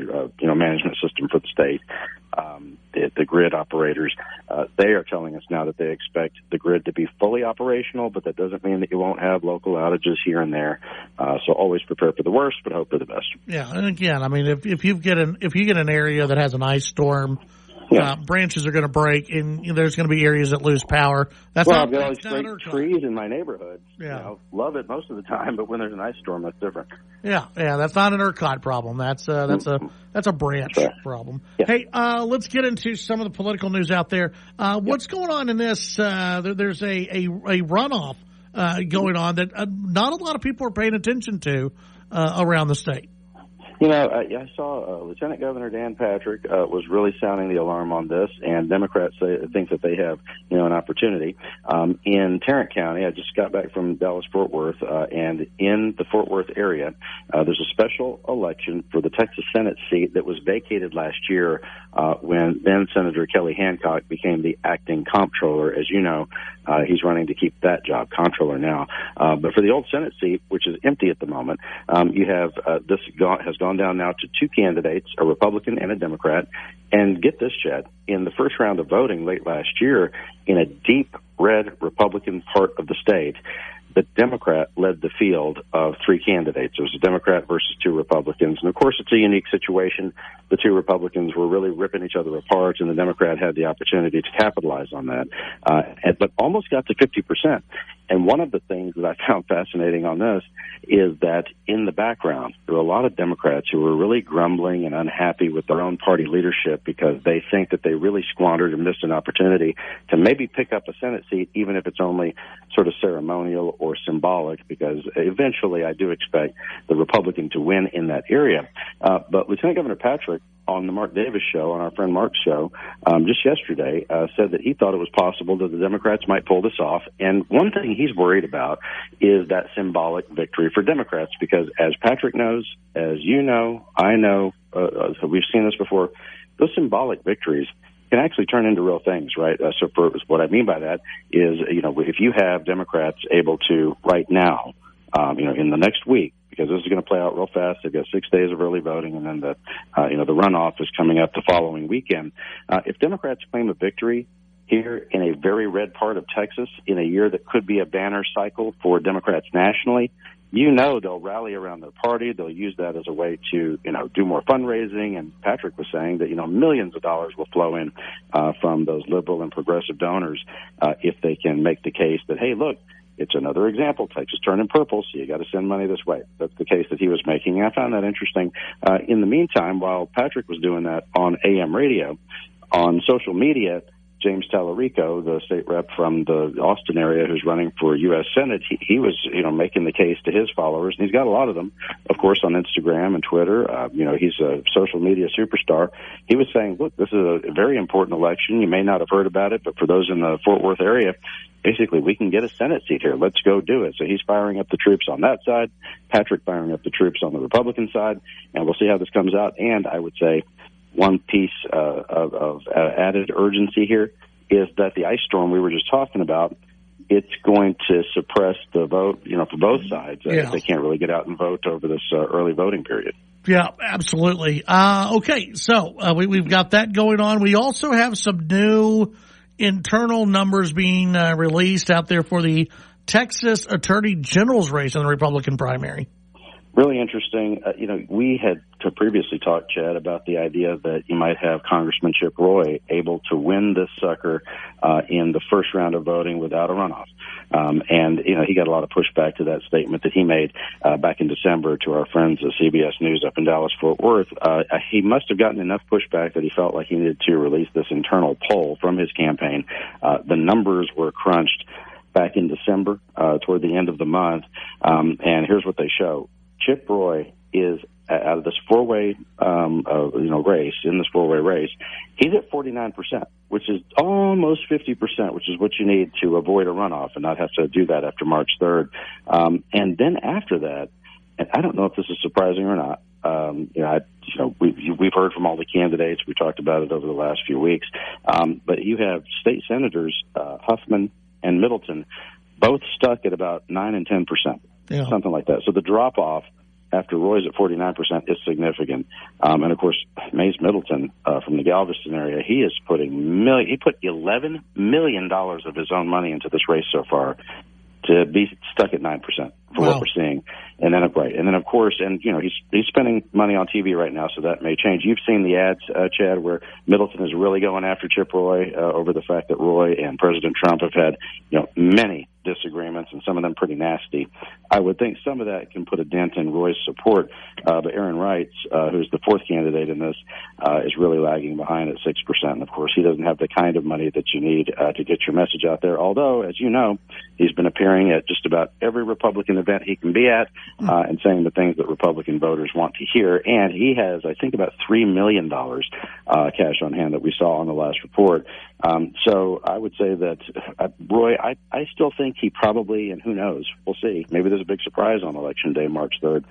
management system for the state, the grid operators, they are telling us now that they expect the grid to be fully operational, but that doesn't mean that you won't have local outages here and there. So always prepare for the worst, but hope for the best. Yeah, and again, if you get an area that has an ice storm, branches are going to break, and there's going to be areas that lose power. I've got all these great trees in my neighborhood. Yeah, love it most of the time, but when there's an ice storm, that's different. Yeah, that's not an ERCOT problem. That's a branch problem. Yeah. Hey, let's get into some of the political news out there. What's going on in this? There's a runoff going on that not a lot of people are paying attention to around the state. I saw Lieutenant Governor Dan Patrick was really sounding the alarm on this, and Democrats think that they have, an opportunity. In Tarrant County, I just got back from Dallas-Fort Worth, and in the Fort Worth area, there's a special election for the Texas Senate seat that was vacated last year when then Senator Kelly Hancock became the acting comptroller. As you know, he's running to keep that job, comptroller now. But for the old Senate seat, which is empty at the moment, you have has gone down now to 2 candidates, a Republican and a Democrat. And get this, Chad, in the first round of voting late last year, in a deep red Republican part of the state, the Democrat led the field of 3 candidates. It was a Democrat versus 2 Republicans. And, of course, it's a unique situation. The 2 Republicans were really ripping each other apart, and the Democrat had the opportunity to capitalize on that, but almost got to 50%. And one of the things that I found fascinating on this is that in the background, there were a lot of Democrats who were really grumbling and unhappy with their own party leadership because they think that they really squandered and missed an opportunity to maybe pick up a Senate seat, even if it's only sort of ceremonial or symbolic, because eventually I do expect the Republican to win in that area. But Lieutenant Governor Patrick, on the Mark Davis show, on our friend Mark's show, just yesterday, said that he thought it was possible that the Democrats might pull this off. And one thing he's worried about is that symbolic victory for Democrats, because as Patrick knows, as you know, I know, we've seen this before, those symbolic victories can actually turn into real things, right? So what I mean by that is, if you have Democrats able to right now, in the next week, because this is going to play out real fast. They've got 6 days of early voting, and then the runoff is coming up the following weekend. If Democrats claim a victory here in a very red part of Texas in a year that could be a banner cycle for Democrats nationally, they'll rally around their party. They'll use that as a way to, do more fundraising. And Patrick was saying that, millions of dollars will flow in from those liberal and progressive donors if they can make the case that, hey, look, it's another example. Texas turning purple, so you got to send money this way. That's the case that he was making. And I found that interesting. In the meantime, while Patrick was doing that on AM radio, on social media, James Tallarico, the state rep from the Austin area who's running for U.S. Senate, he was, making the case to his followers, and he's got a lot of them, of course, on Instagram and Twitter. He's a social media superstar. He was saying, look, this is a very important election. You may not have heard about it, but for those in the Fort Worth area, basically, we can get a Senate seat here. Let's go do it. So he's firing up the troops on that side, Patrick firing up the troops on the Republican side, and we'll see how this comes out. And I would say one piece of added urgency here is that the ice storm we were just talking about, it's going to suppress the vote, for both sides. They can't really get out and vote over this early voting period. Yeah, absolutely. Okay, so we've got that going on. We also have some new internal numbers being released out there for the Texas Attorney General's race in the Republican primary. Really interesting. We had previously talked, Chad, about the idea that you might have Congressman Chip Roy able to win this sucker in the first round of voting without a runoff. And he got a lot of pushback to that statement that he made back in December to our friends at CBS News up in Dallas-Fort Worth. He must have gotten enough pushback that he felt like he needed to release this internal poll from his campaign. The numbers were crunched back in December toward the end of the month. And here's what they show. Chip Roy is out of this four-way, race, in this four-way race, he's at 49%, which is almost 50%, which is what you need to avoid a runoff and not have to do that after March 3rd. And then after that, and I don't know if this is surprising or not, we've heard from all the candidates. We talked about it over the last few weeks. But you have state senators, Huffman and Middleton, both stuck at about 9 and 10%, something like that. So the drop-off after Roy's at 49% is significant. And, of course, Mays Middleton from the Galveston area, he is he put $11 million of his own money into this race so far to be stuck at 9% for what we're seeing. And then, of course, he's spending money on TV right now, so that may change. You've seen the ads, Chad, where Middleton is really going after Chip Roy over the fact that Roy and President Trump have had, many disagreements, and some of them pretty nasty. I would think some of that can put a dent in Roy's support. But Aaron Wright, who's the fourth candidate in this, is really lagging behind at 6%. And, of course, he doesn't have the kind of money that you need to get your message out there. Although, as you know, he's been appearing at just about every Republican event he can be at and saying the things that Republican voters want to hear. And he has, I think, about $3 million cash on hand that we saw on the last report. So I would say that Roy, I still think he probably, and who knows, we'll see. Maybe there's a big surprise on Election Day, March 3rd.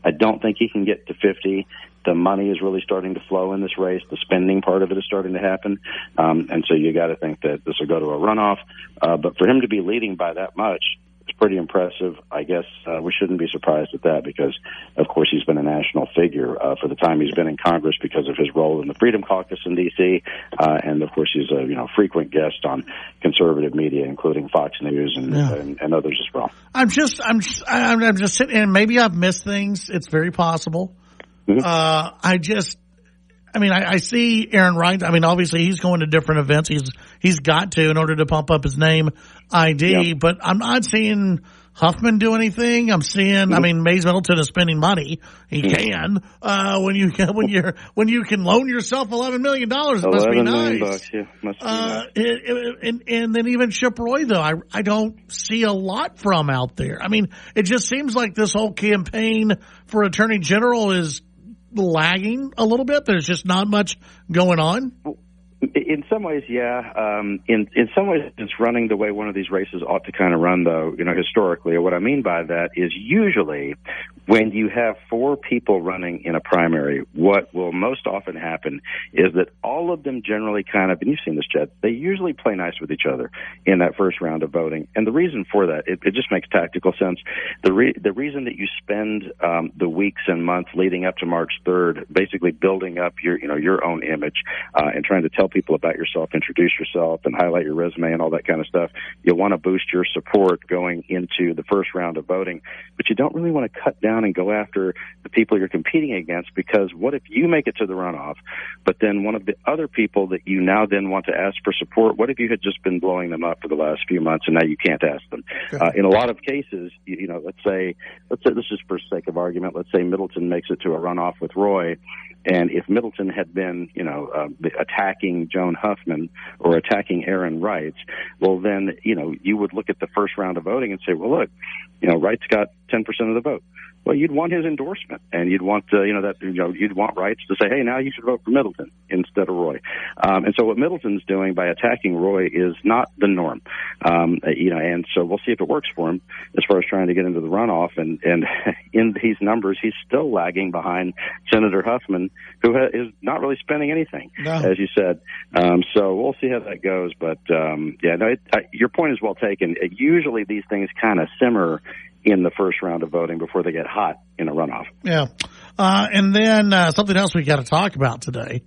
I don't think he can get to 50. The money is really starting to flow in this race. The spending part of it is starting to happen. And so you got to think that this will go to a runoff. But for him to be leading by that much, it's pretty impressive. I guess we shouldn't be surprised at that because, of course, he's been a national figure for the time he's been in Congress because of his role in the Freedom Caucus in D.C. And, of course, he's a frequent guest on conservative media, including Fox News and others as well. I'm just sitting, and maybe I've missed things. It's very possible. Mm-hmm. I see Aaron Wright. Obviously he's going to different events. He's got to in order to pump up his name ID, but I'm not seeing Huffman do anything. I'm seeing, Mays Middleton is spending money. He can. When you can loan yourself $11 million, it must be nice. Must be nice. And then even Chip Roy, though, I don't see a lot from out there. It just seems like this whole campaign for Attorney General is lagging a little bit. There's just not much going on. In some ways, yeah. In some ways, it's running the way one of these races ought to kind of run, though, historically. And what I mean by that is usually when you have 4 people running in a primary, what will most often happen is that all of them generally kind of, and you've seen this, Chad, they usually play nice with each other in that first round of voting. And the reason for that, it just makes tactical sense. The reason that you spend the weeks and months leading up to March 3rd basically building up your own image and trying to tell people about yourself, introduce yourself, and highlight your resume and all that kind of stuff, you'll want to boost your support going into the first round of voting. But you don't really want to cut down and go after the people you're competing against, because what if you make it to the runoff, but then one of the other people that you now then want to ask for support, what if you had just been blowing them up for the last few months and now you can't ask them? In a lot of cases, let's say this is for sake of argument, let's say Middleton makes it to a runoff with Roy, and if Middleton had been, attacking Joan Huffman or attacking Aaron Wright, well, then, you would look at the first round of voting and say, well, look, Wright's got 10% of the vote. Well, you'd want his endorsement, and you'd want, you'd want Wright to say, hey, now you should vote for Middleton instead of Roy. And so what Middleton's doing by attacking Roy is not the norm. And so we'll see if it works for him as far as trying to get into the runoff. And in these numbers, he's still lagging behind Senator Huffman, who is not really spending anything, as you said. So we'll see how that goes. But, your point is well taken. Usually these things kind of simmer in the first round of voting before they get hot in a runoff. Yeah. And then something else we got to talk about today,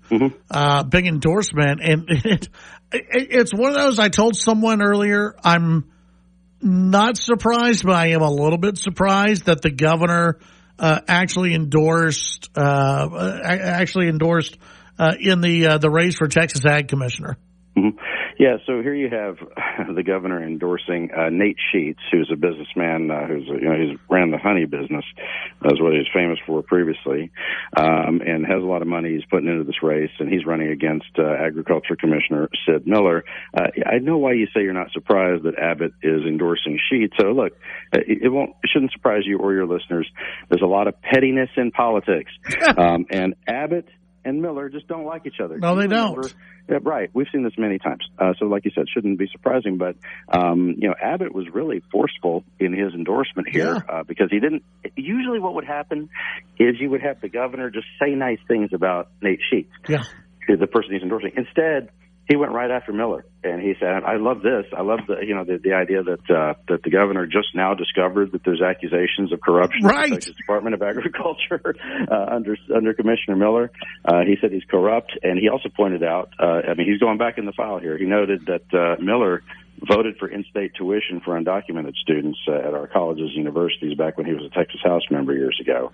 big endorsement. And it's one of those, I told someone earlier, I'm not surprised, but I am a little bit surprised that the governor actually endorsed in the race for Texas Ag Commissioner. Yeah, so here you have the governor endorsing Nate Sheets, who's a businessman who's ran the honey business, is what he was famous for previously, and has a lot of money he's putting into this race, and he's running against Agriculture Commissioner Sid Miller. I know why you say you're not surprised that Abbott is endorsing Sheets. So look, it shouldn't surprise you or your listeners. There's a lot of pettiness in politics, and Abbott and Miller just don't like each other. No, they don't. Yeah, right. We've seen this many times. So like you said, shouldn't be surprising. But, Abbott was really forceful in his endorsement here because he didn't – usually what would happen is you would have the governor just say nice things about Nate Sheets, the person he's endorsing. Instead, he went right after Miller, and he said, I love this. I love the idea that the governor just now discovered that there's accusations of corruption in the Texas Department of Agriculture under Commissioner Miller. He said he's corrupt, and he also pointed out, he's going back in the file here. He noted that Miller voted for in-state tuition for undocumented students at our colleges and universities back when he was a Texas House member years ago.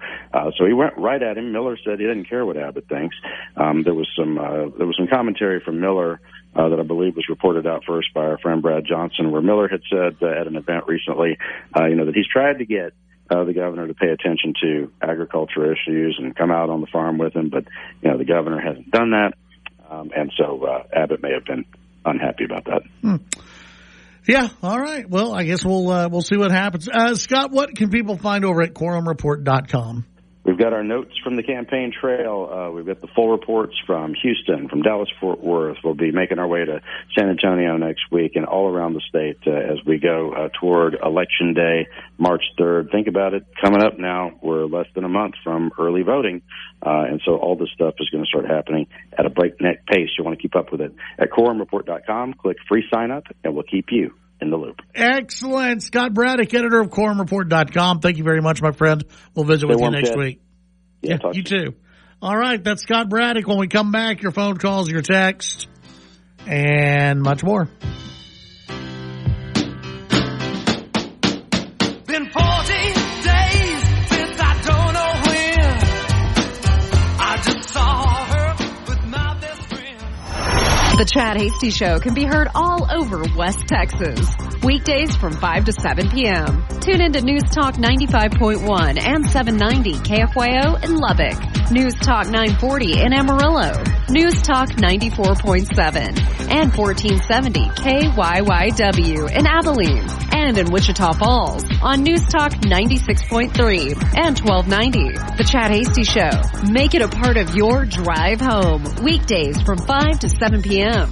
So he went right at him. Miller said he didn't care what Abbott thinks. There was some commentary from Miller that I believe was reported out first by our friend Brad Johnson, where Miller had said at an event recently, that he's tried to get the governor to pay attention to agriculture issues and come out on the farm with him, but the governor hasn't done that, and so Abbott may have been unhappy about that. Yeah, all right. Well, I guess we'll see what happens. Scott, what can people find over at quorumreport.com? We've got our notes from the campaign trail. We've got the full reports from Houston, from Dallas-Fort Worth. We'll be making our way to San Antonio next week and all around the state as we go toward Election Day, March 3rd. Think about it. Coming up now, we're less than a month from early voting, and so all this stuff is going to start happening at a breakneck pace. You want to keep up with it. At quorumreport.com, click free sign-up, and we'll keep you in the loop. Excellent. Scott Braddock, editor of quorumreport.com. Thank you very much, my friend. We'll visit with you next week. Yeah, you too. All right, that's Scott Braddock. When we come back, your phone calls, your text, and much more. Been 40 days since I don't know when I just saw her with my best friend. The Chad Hasty Show can be heard all over West Texas. Weekdays from 5 to 7 p.m. Tune into News Talk 95.1 and 790 KFYO in Lubbock. News Talk 940 in Amarillo. News Talk 94.7 and 1470 KYYW in Abilene. And in Wichita Falls on News Talk 96.3 and 1290. The Chad Hasty Show. Make it a part of your drive home. Weekdays from 5 to 7 p.m.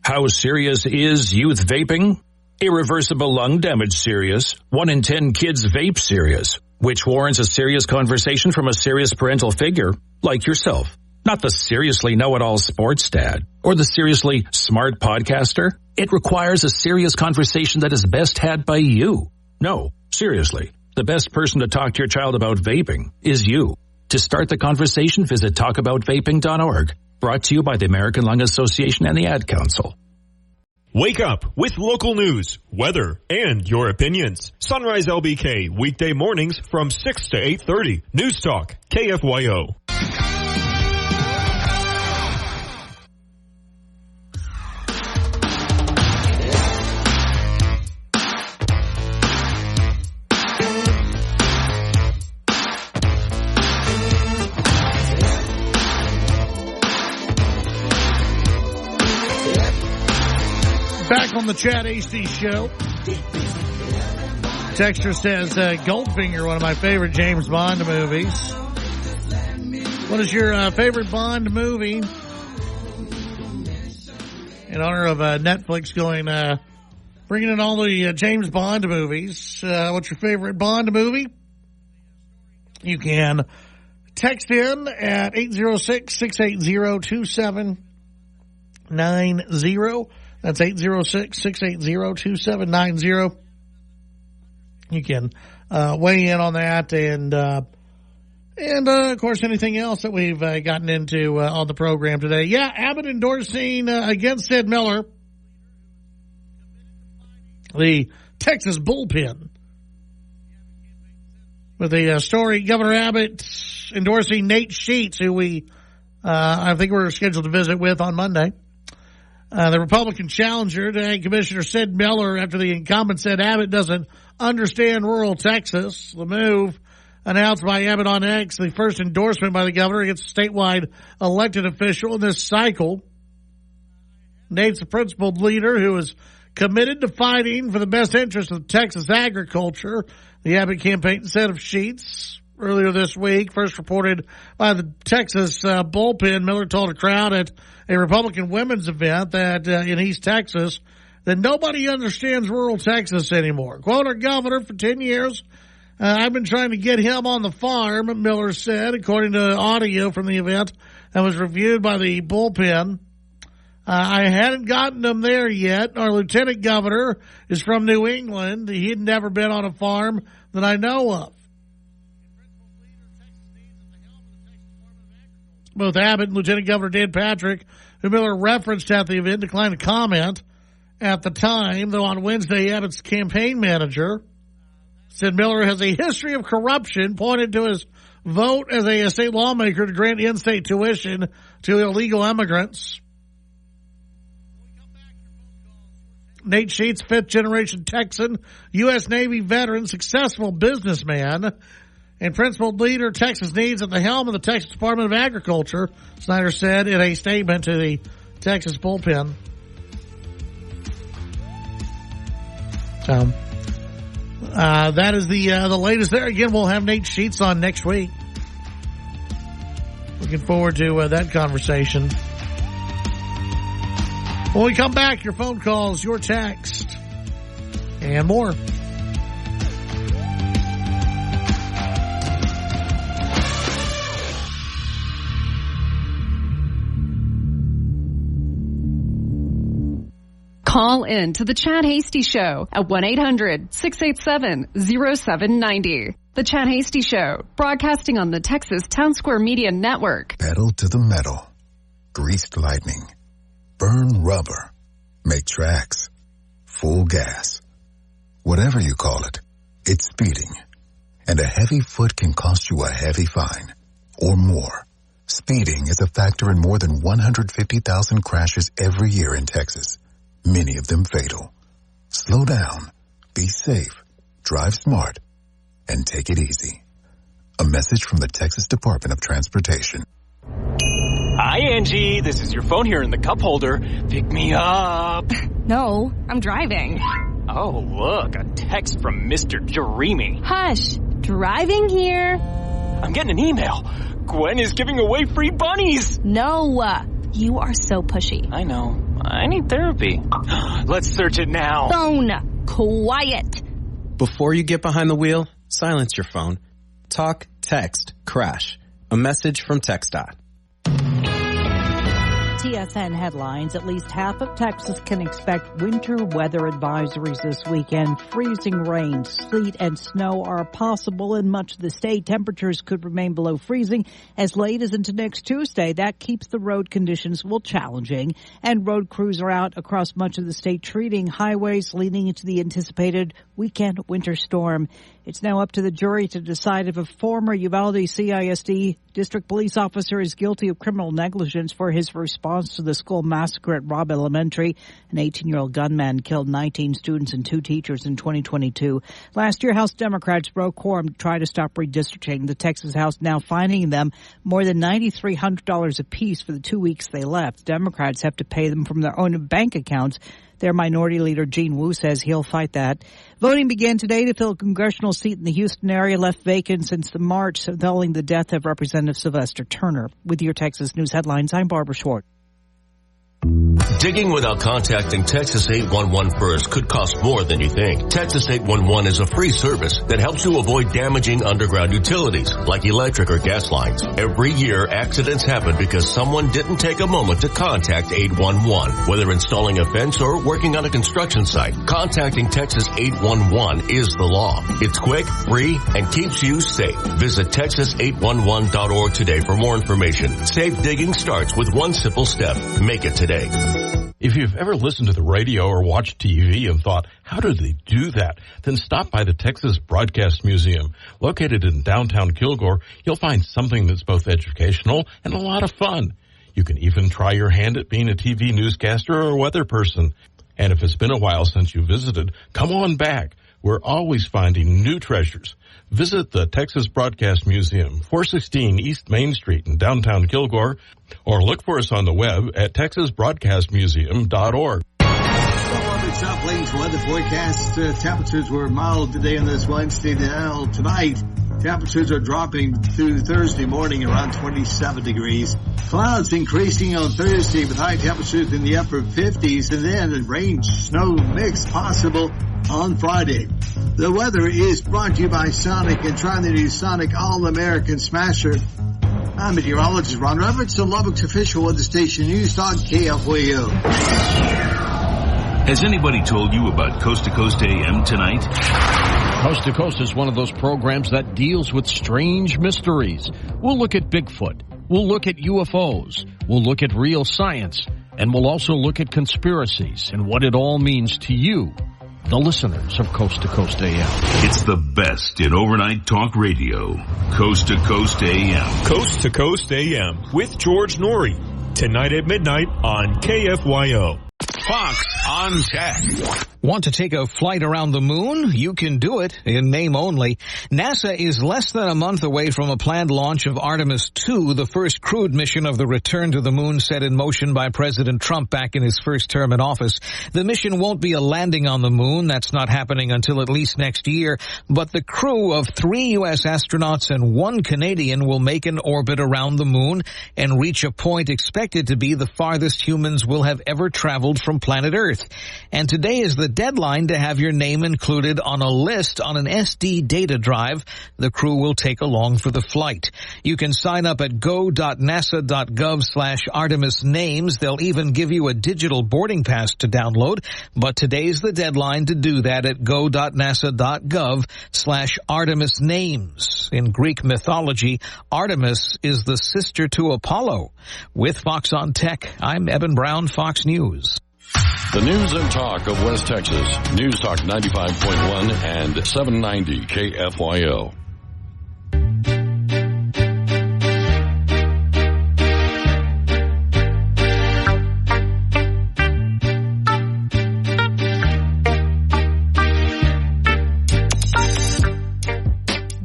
How serious is youth vaping? Irreversible lung damage serious. 1 in 10 kids vape serious. which warrants a serious conversation from a serious parental figure like yourself. Not the seriously know-it-all sports dad or the seriously smart podcaster. It requires a serious conversation that is best had by you. No, seriously, the best person to talk to your child about vaping is you. To start the conversation, visit talkaboutvaping.org. Brought to you by the American Lung Association and the Ad Council. Wake up with local news, weather, and your opinions. Sunrise LBK, weekday mornings from 6 to 8:30. News Talk, KFYO. Back on the Chad Hasty Show. Texter says, Goldfinger, one of my favorite James Bond movies. What is your favorite Bond movie? In honor of Netflix bringing in all the James Bond movies. What's your favorite Bond movie? You can text in at 806-680-2790. That's 806-680-2790. You can weigh in on that and of course, anything else that we've gotten into on the program today. Yeah, Abbott endorsing against Sid Miller, the Texas bullpen. With the story, Governor Abbott endorsing Nate Sheets, who I think we're scheduled to visit with on Monday. The Republican challenger to Commissioner Sid Miller after the incumbent said Abbott doesn't understand rural Texas. The move announced by Abbott on X, the first endorsement by the governor against a statewide elected official in this cycle. Nate's the principled leader who is committed to fighting for the best interest of Texas agriculture. The Abbott campaign said of Sheets earlier this week, first reported by the Texas bullpen. Miller told a crowd at a Republican women's event that in East Texas that nobody understands rural Texas anymore. Quote, our governor for 10 years, I've been trying to get him on the farm, Miller said, according to audio from the event that was reviewed by the bullpen. I hadn't gotten him there yet. Our lieutenant governor is from New England. He had never been on a farm that I know of. Both Abbott and Lieutenant Governor Dan Patrick, who Miller referenced at the event, declined to comment at the time, though on Wednesday, Abbott's campaign manager said Miller has a history of corruption, pointed to his vote as a state lawmaker to grant in-state tuition to illegal immigrants. Nate Sheets, fifth-generation Texan, U.S. Navy veteran, successful businessman, and principled leader Texas needs at the helm of the Texas Department of Agriculture, Snyder said in a statement to the Texas bullpen. So, that is the latest there. Again, we'll have Nate Sheets on next week. Looking forward to that conversation. When we come back, your phone calls, your text, and more. Call in to the Chad Hasty Show at 1-800-687-0790. The Chad Hasty Show, broadcasting on the Texas Town Square Media Network. Pedal to the metal. Greased lightning. Burn rubber. Make tracks. Full gas. Whatever you call it, it's speeding. And a heavy foot can cost you a heavy fine. Or more. Speeding is a factor in more than 150,000 crashes every year in Texas. Many of them fatal. Slow down, be safe, drive smart, and take it easy. A message from the Texas Department of Transportation. Hi, Angie. This is your phone here in the cup holder. Pick me up. No, I'm driving. Oh, look, a text from Mr. Dreamy. Hush, driving here. I'm getting an email. Gwen is giving away free bunnies. No, you are so pushy. I know. I need therapy. Let's search it now. Phone, quiet. Before you get behind the wheel, silence your phone. talk, text, crash. A message from TxDOT. TSN headlines. At least half of Texas can expect winter weather advisories this weekend. Freezing rain, sleet, and snow are possible in much of the state. Temperatures could remain below freezing as late as into next Tuesday. That keeps the road conditions challenging. And road crews are out across much of the state treating highways leading into the anticipated weekend winter storm. It's now up to the jury to decide if a former Uvalde CISD district police officer is guilty of criminal negligence for his response to the school massacre at Robb Elementary. An 18-year-old gunman killed 19 students and 2 teachers in 2022. Last year, House Democrats broke quorum to try to stop redistricting. The Texas House now fining them more than $9,300 apiece for the 2 weeks they left. Democrats have to pay them from their own bank accounts. Their minority leader, Gene Wu, says he'll fight that. Voting began today to fill a congressional seat in the Houston area left vacant since the March following the death of Representative Sylvester Turner. With your Texas News headlines, I'm Barbara Schwartz. Digging without contacting Texas 811 first could cost more than you think. Texas 811 is a free service that helps you avoid damaging underground utilities like electric or gas lines. Every year, accidents happen because someone didn't take a moment to contact 811. Whether installing a fence or working on a construction site, contacting Texas 811 is the law. It's quick, free, and keeps you safe. Visit texas811.org today for more information. Safe digging starts with one simple step. Make it today. If you've ever listened to the radio or watched TV and thought, how do they do that? Then stop by the Texas Broadcast Museum. Located in downtown Kilgore, you'll find something that's both educational and a lot of fun. You can even try your hand at being a TV newscaster or a weather person. And if it's been a while since you visited, come on back. We're always finding new treasures. Visit the Texas Broadcast Museum, 416 East Main Street in downtown Kilgore, or look for us on the web at texasbroadcastmuseum.org. South Plains weather forecast. Temperatures were mild today on this Wednesday. Now tonight, temperatures are dropping through Thursday morning around 27 degrees. Clouds increasing on Thursday with high temperatures in the upper 50s, and then a rain snow mix possible on Friday. The weather is brought to you by Sonic and try the new Sonic All-American Smasher. I'm meteorologist Ron Roberts, the Lubbock's official weather station News Talk KFYO. Has anybody told you about Coast to Coast AM tonight? Coast to Coast is one of those programs that deals with strange mysteries. We'll look at Bigfoot. We'll look at UFOs. We'll look at real science. And we'll also look at conspiracies and what it all means to you, the listeners of Coast to Coast AM. It's the best in overnight talk radio. Coast to Coast AM. Coast to Coast AM with George Norrie. Tonight at midnight on KFYO. Fox on Tech. Want to take a flight around the moon? You can do it in name only. NASA is less than a month away from a planned launch of Artemis 2, the first crewed mission of the return to the moon set in motion by President Trump back in his first term in office. The mission won't be a landing on the moon. That's not happening until at least next year. But the crew of 3 U.S. astronauts and 1 Canadian will make an orbit around the moon and reach a point expected to be the farthest humans will have ever traveled from planet Earth. And today is the deadline to have your name included on a list on an SD data drive the crew will take along for the flight. You can sign up at go.nasa.gov/Artemis names. They'll even give you a digital boarding pass to download. But today's the deadline to do that at go.nasa.gov/Artemis names. In Greek mythology, Artemis is the sister to Apollo. With Fox on Tech, I'm Eben Brown, Fox News. The news and talk of West Texas. News Talk 95.1 and 790 KFYO.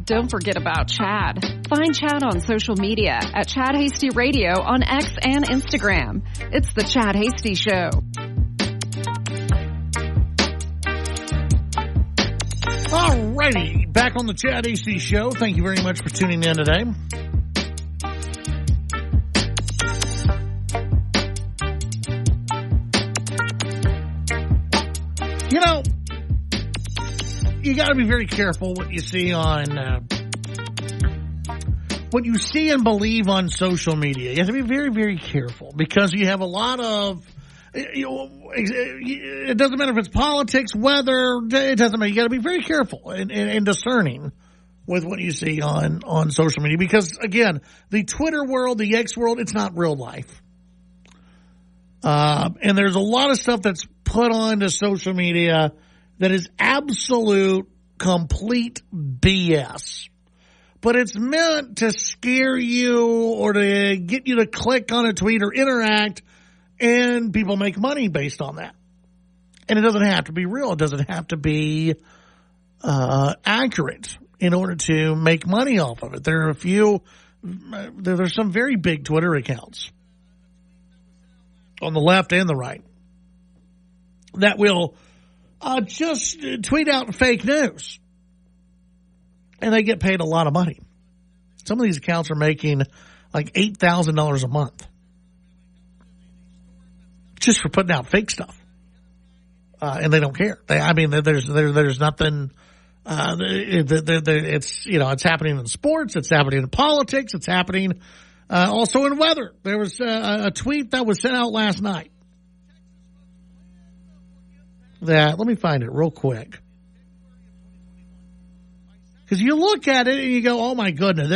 Don't forget about Chad. Find Chad on social media at Chad Hasty Radio on X and Instagram. It's the Chad Hasty Show. Alrighty, back on the Chad Hasty Show. Thank you very much for tuning in today. You know, you got to be very careful what you see on what you see and believe on social media, you have to be very, very careful because you have a lot of, it doesn't matter if it's politics, weather, it doesn't matter. You got to be very careful and discerning with what you see on social media because, again, the Twitter world, the X world, it's not real life. And there's a lot of stuff that's put onto social media that is absolute, complete BS. But it's meant to scare you or to get you to click on a tweet or interact, and people make money based on that. And it doesn't have to be real. It doesn't have to be accurate in order to make money off of it. There are there's some very big Twitter accounts on the left and the right that will just tweet out fake news. And they get paid a lot of money. Some of these accounts are making like $8,000 a month just for putting out fake stuff. And they don't care. There's nothing. It's happening in sports. It's happening in politics. It's happening also in weather. There was a tweet that was sent out last night. Let me find it real quick. Because you look at it and you go, oh my goodness,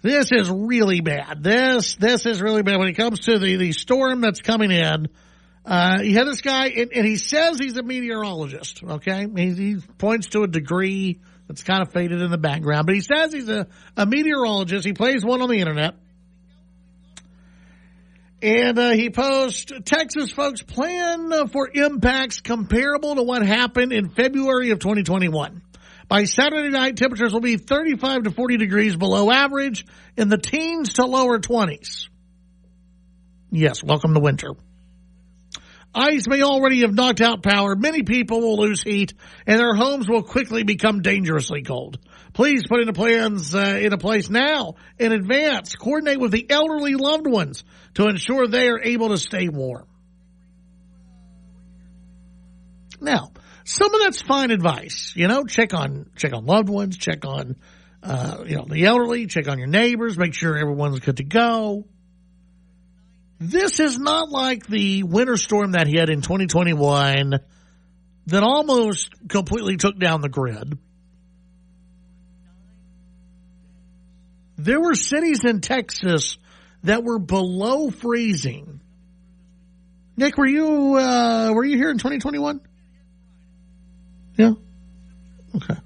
this is really bad. This is really bad when it comes to the storm that's coming in. You had this guy, and he says he's a meteorologist, okay? He points to a degree that's kind of faded in the background, but he says he's a meteorologist. He plays one on the internet. And he posts, Texas folks plan for impacts comparable to what happened in February of 2021. By Saturday night, temperatures will be 35 to 40 degrees below average in the teens to lower 20s. Yes, welcome to winter. Ice may already have knocked out power. Many people will lose heat, and their homes will quickly become dangerously cold. Please put into plans into place now in advance. Coordinate with the elderly loved ones to ensure they are able to stay warm. Now, some of that's fine advice. Check on loved ones, check on the elderly, check on your neighbors, make sure everyone's good to go. This is not like the winter storm that hit in 2021 that almost completely took down the grid. There were cities in Texas that were below freezing. Nick, were you here in 2021? Yeah. Okay.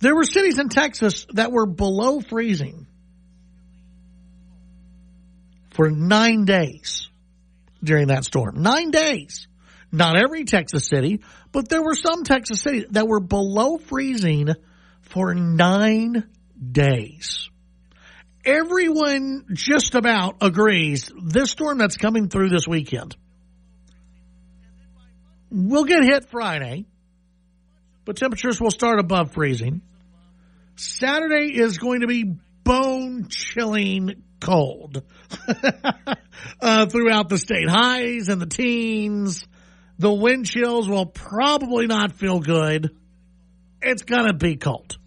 There were cities in Texas that were below freezing for 9 days during that storm. 9 days. Not every Texas city, but there were some Texas cities that were below freezing for 9 days. Everyone just about agrees this storm that's coming through this weekend will get hit Friday, but temperatures will start above freezing. Saturday is going to be bone-chilling cold throughout the state. Highs in the teens. The wind chills will probably not feel good. It's going to be cold.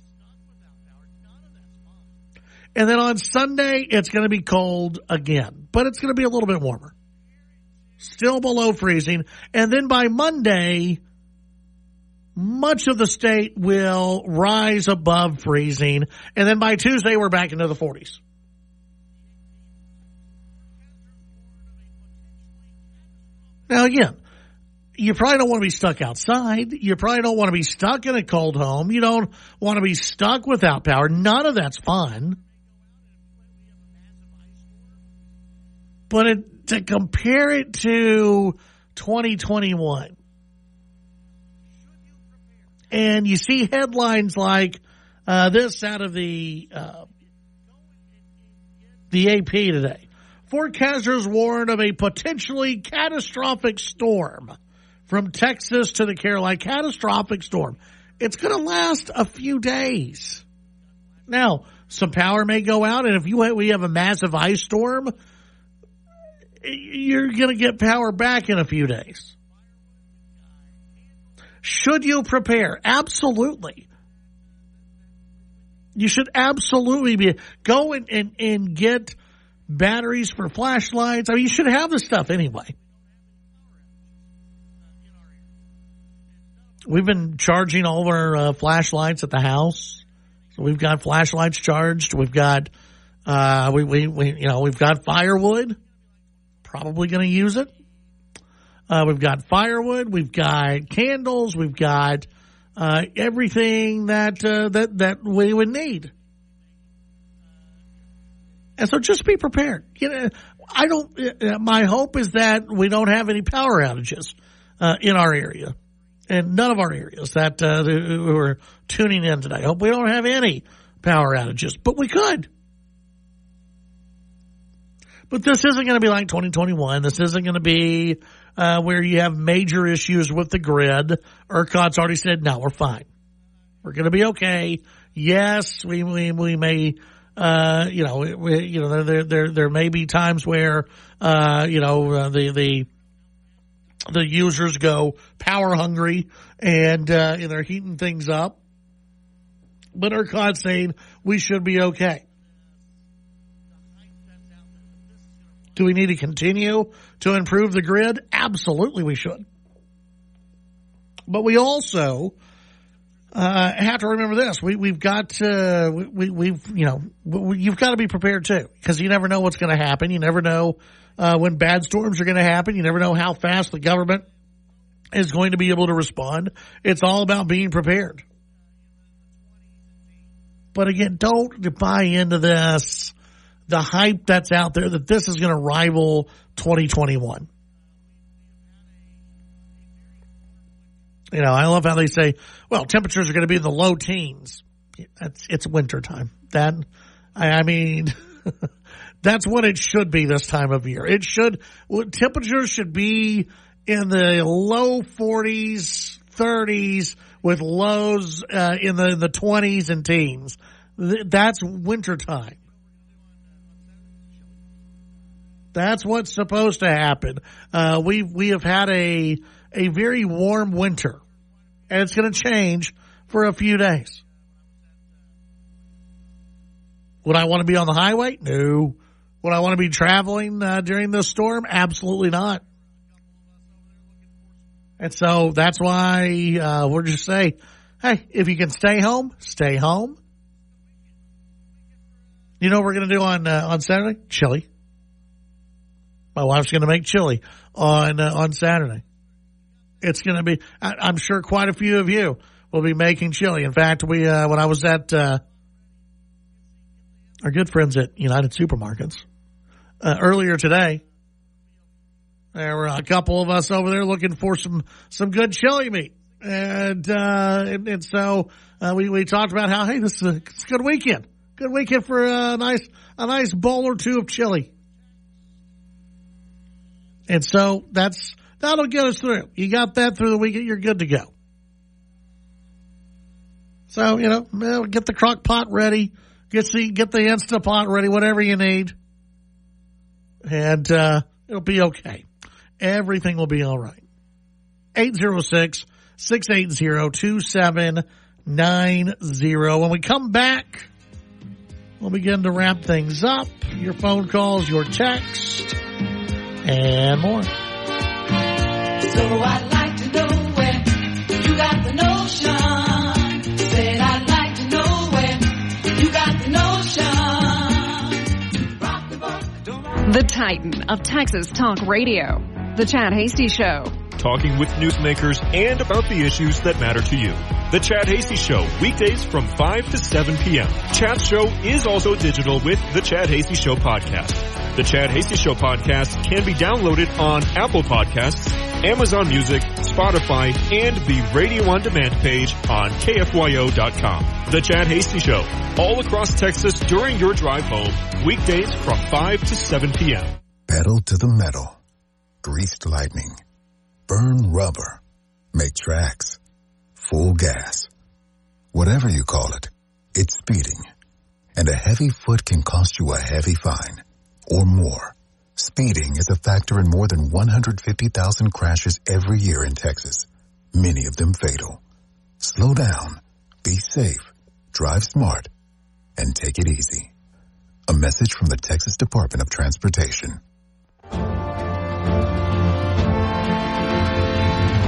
And then on Sunday, it's going to be cold again, but it's going to be a little bit warmer. Still below freezing. And then by Monday, much of the state will rise above freezing. And then by Tuesday, we're back into the 40s. Now, again, you probably don't want to be stuck outside. You probably don't want to be stuck in a cold home. You don't want to be stuck without power. None of that's fun. But to compare it to 2021, and you see headlines like this out of the AP today. Forecasters warn of a potentially catastrophic storm from Texas to the Carolinas. Catastrophic storm. It's going to last a few days. Now, some power may go out, and if we have a massive ice storm, you're going to get power back in a few days. Should you prepare? Absolutely. You should absolutely go and get batteries for flashlights. I mean, you should have this stuff anyway. We've been charging all of our flashlights at the house. So we've got flashlights charged. We've got we've got firewood. Probably going to use it. We've got firewood. We've got candles. We've got everything that we would need. And so just be prepared. My hope is that we don't have any power outages in our area. And none of our areas that who are tuning in today. I hope we don't have any power outages, but we could. But this isn't going to be like 2021. This isn't going to be where you have major issues with the grid. ERCOT's already said, no, we're fine. We're going to be okay. Yes, we may, there may be times where, the users go power hungry and they're heating things up. But ERCOT's saying we should be okay. Do we need to continue to improve the grid? Absolutely we should. But we also have to remember this. You've got to be prepared too, because you never know what's going to happen. You never know when bad storms are going to happen. You never know how fast the government is going to be able to respond. It's all about being prepared. But again, don't buy into this, the hype that's out there that this is going to rival 2021. I love how they say, well, temperatures are going to be in the low teens. It's wintertime. That's what it should be this time of year. Temperatures should be in the low 40s, 30s, with lows in the 20s and teens. That's wintertime. That's what's supposed to happen. We have had a very warm winter, and it's going to change for a few days. Would I want to be on the highway? No. Would I want to be traveling during this storm? Absolutely not. And so that's why we're just saying, hey, if you can stay home, stay home. You know what we're going to do on Saturday? Chili. My wife's going to make chili on Saturday. It's going to be, I'm sure quite a few of you will be making chili. In fact, when I was at our good friends at United Supermarkets earlier today, there were a couple of us over there looking for some good chili meat. And so we talked about how, hey, it's a good weekend. Good weekend for a nice bowl or two of chili. And so that'll get us through. You got that through the weekend, you're good to go. So, get the crock pot ready, get the Instapot ready, whatever you need. And it'll be okay. Everything will be all right. 806-680-2790. When we come back, we'll begin to wrap things up. Your phone calls, your text, and more. So I'd like to know where you got the notion. Said I'd like to know where you got the notion. Rock the boat. The Titan of Texas Talk Radio. The Chad Hasty Show. Talking with newsmakers and about the issues that matter to you. The Chad Hasty Show, weekdays from 5 to 7 p.m. Chad's show is also digital with the Chad Hasty Show podcast. The Chad Hasty Show podcast can be downloaded on Apple Podcasts, Amazon Music, Spotify, and the Radio On Demand page on KFYO.com. The Chad Hasty Show, all across Texas during your drive home, weekdays from 5 to 7 p.m. Pedal to the metal. Greased lightning. Burn rubber. Make tracks. Full gas. Whatever you call it, it's speeding. And a heavy foot can cost you a heavy fine. Or more. Speeding is a factor in more than 150,000 crashes every year in Texas. Many of them fatal. Slow down. Be safe. Drive smart. and take it easy. A message from the Texas Department of Transportation.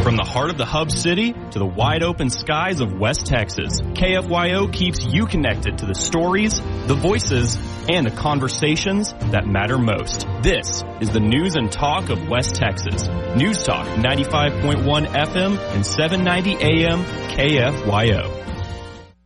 From the heart of the hub city to the wide open skies of West Texas, KFYO keeps you connected to the stories, the voices, and the conversations that matter most. This is the news and talk of West Texas. News Talk 95.1 FM and 790 AM KFYO.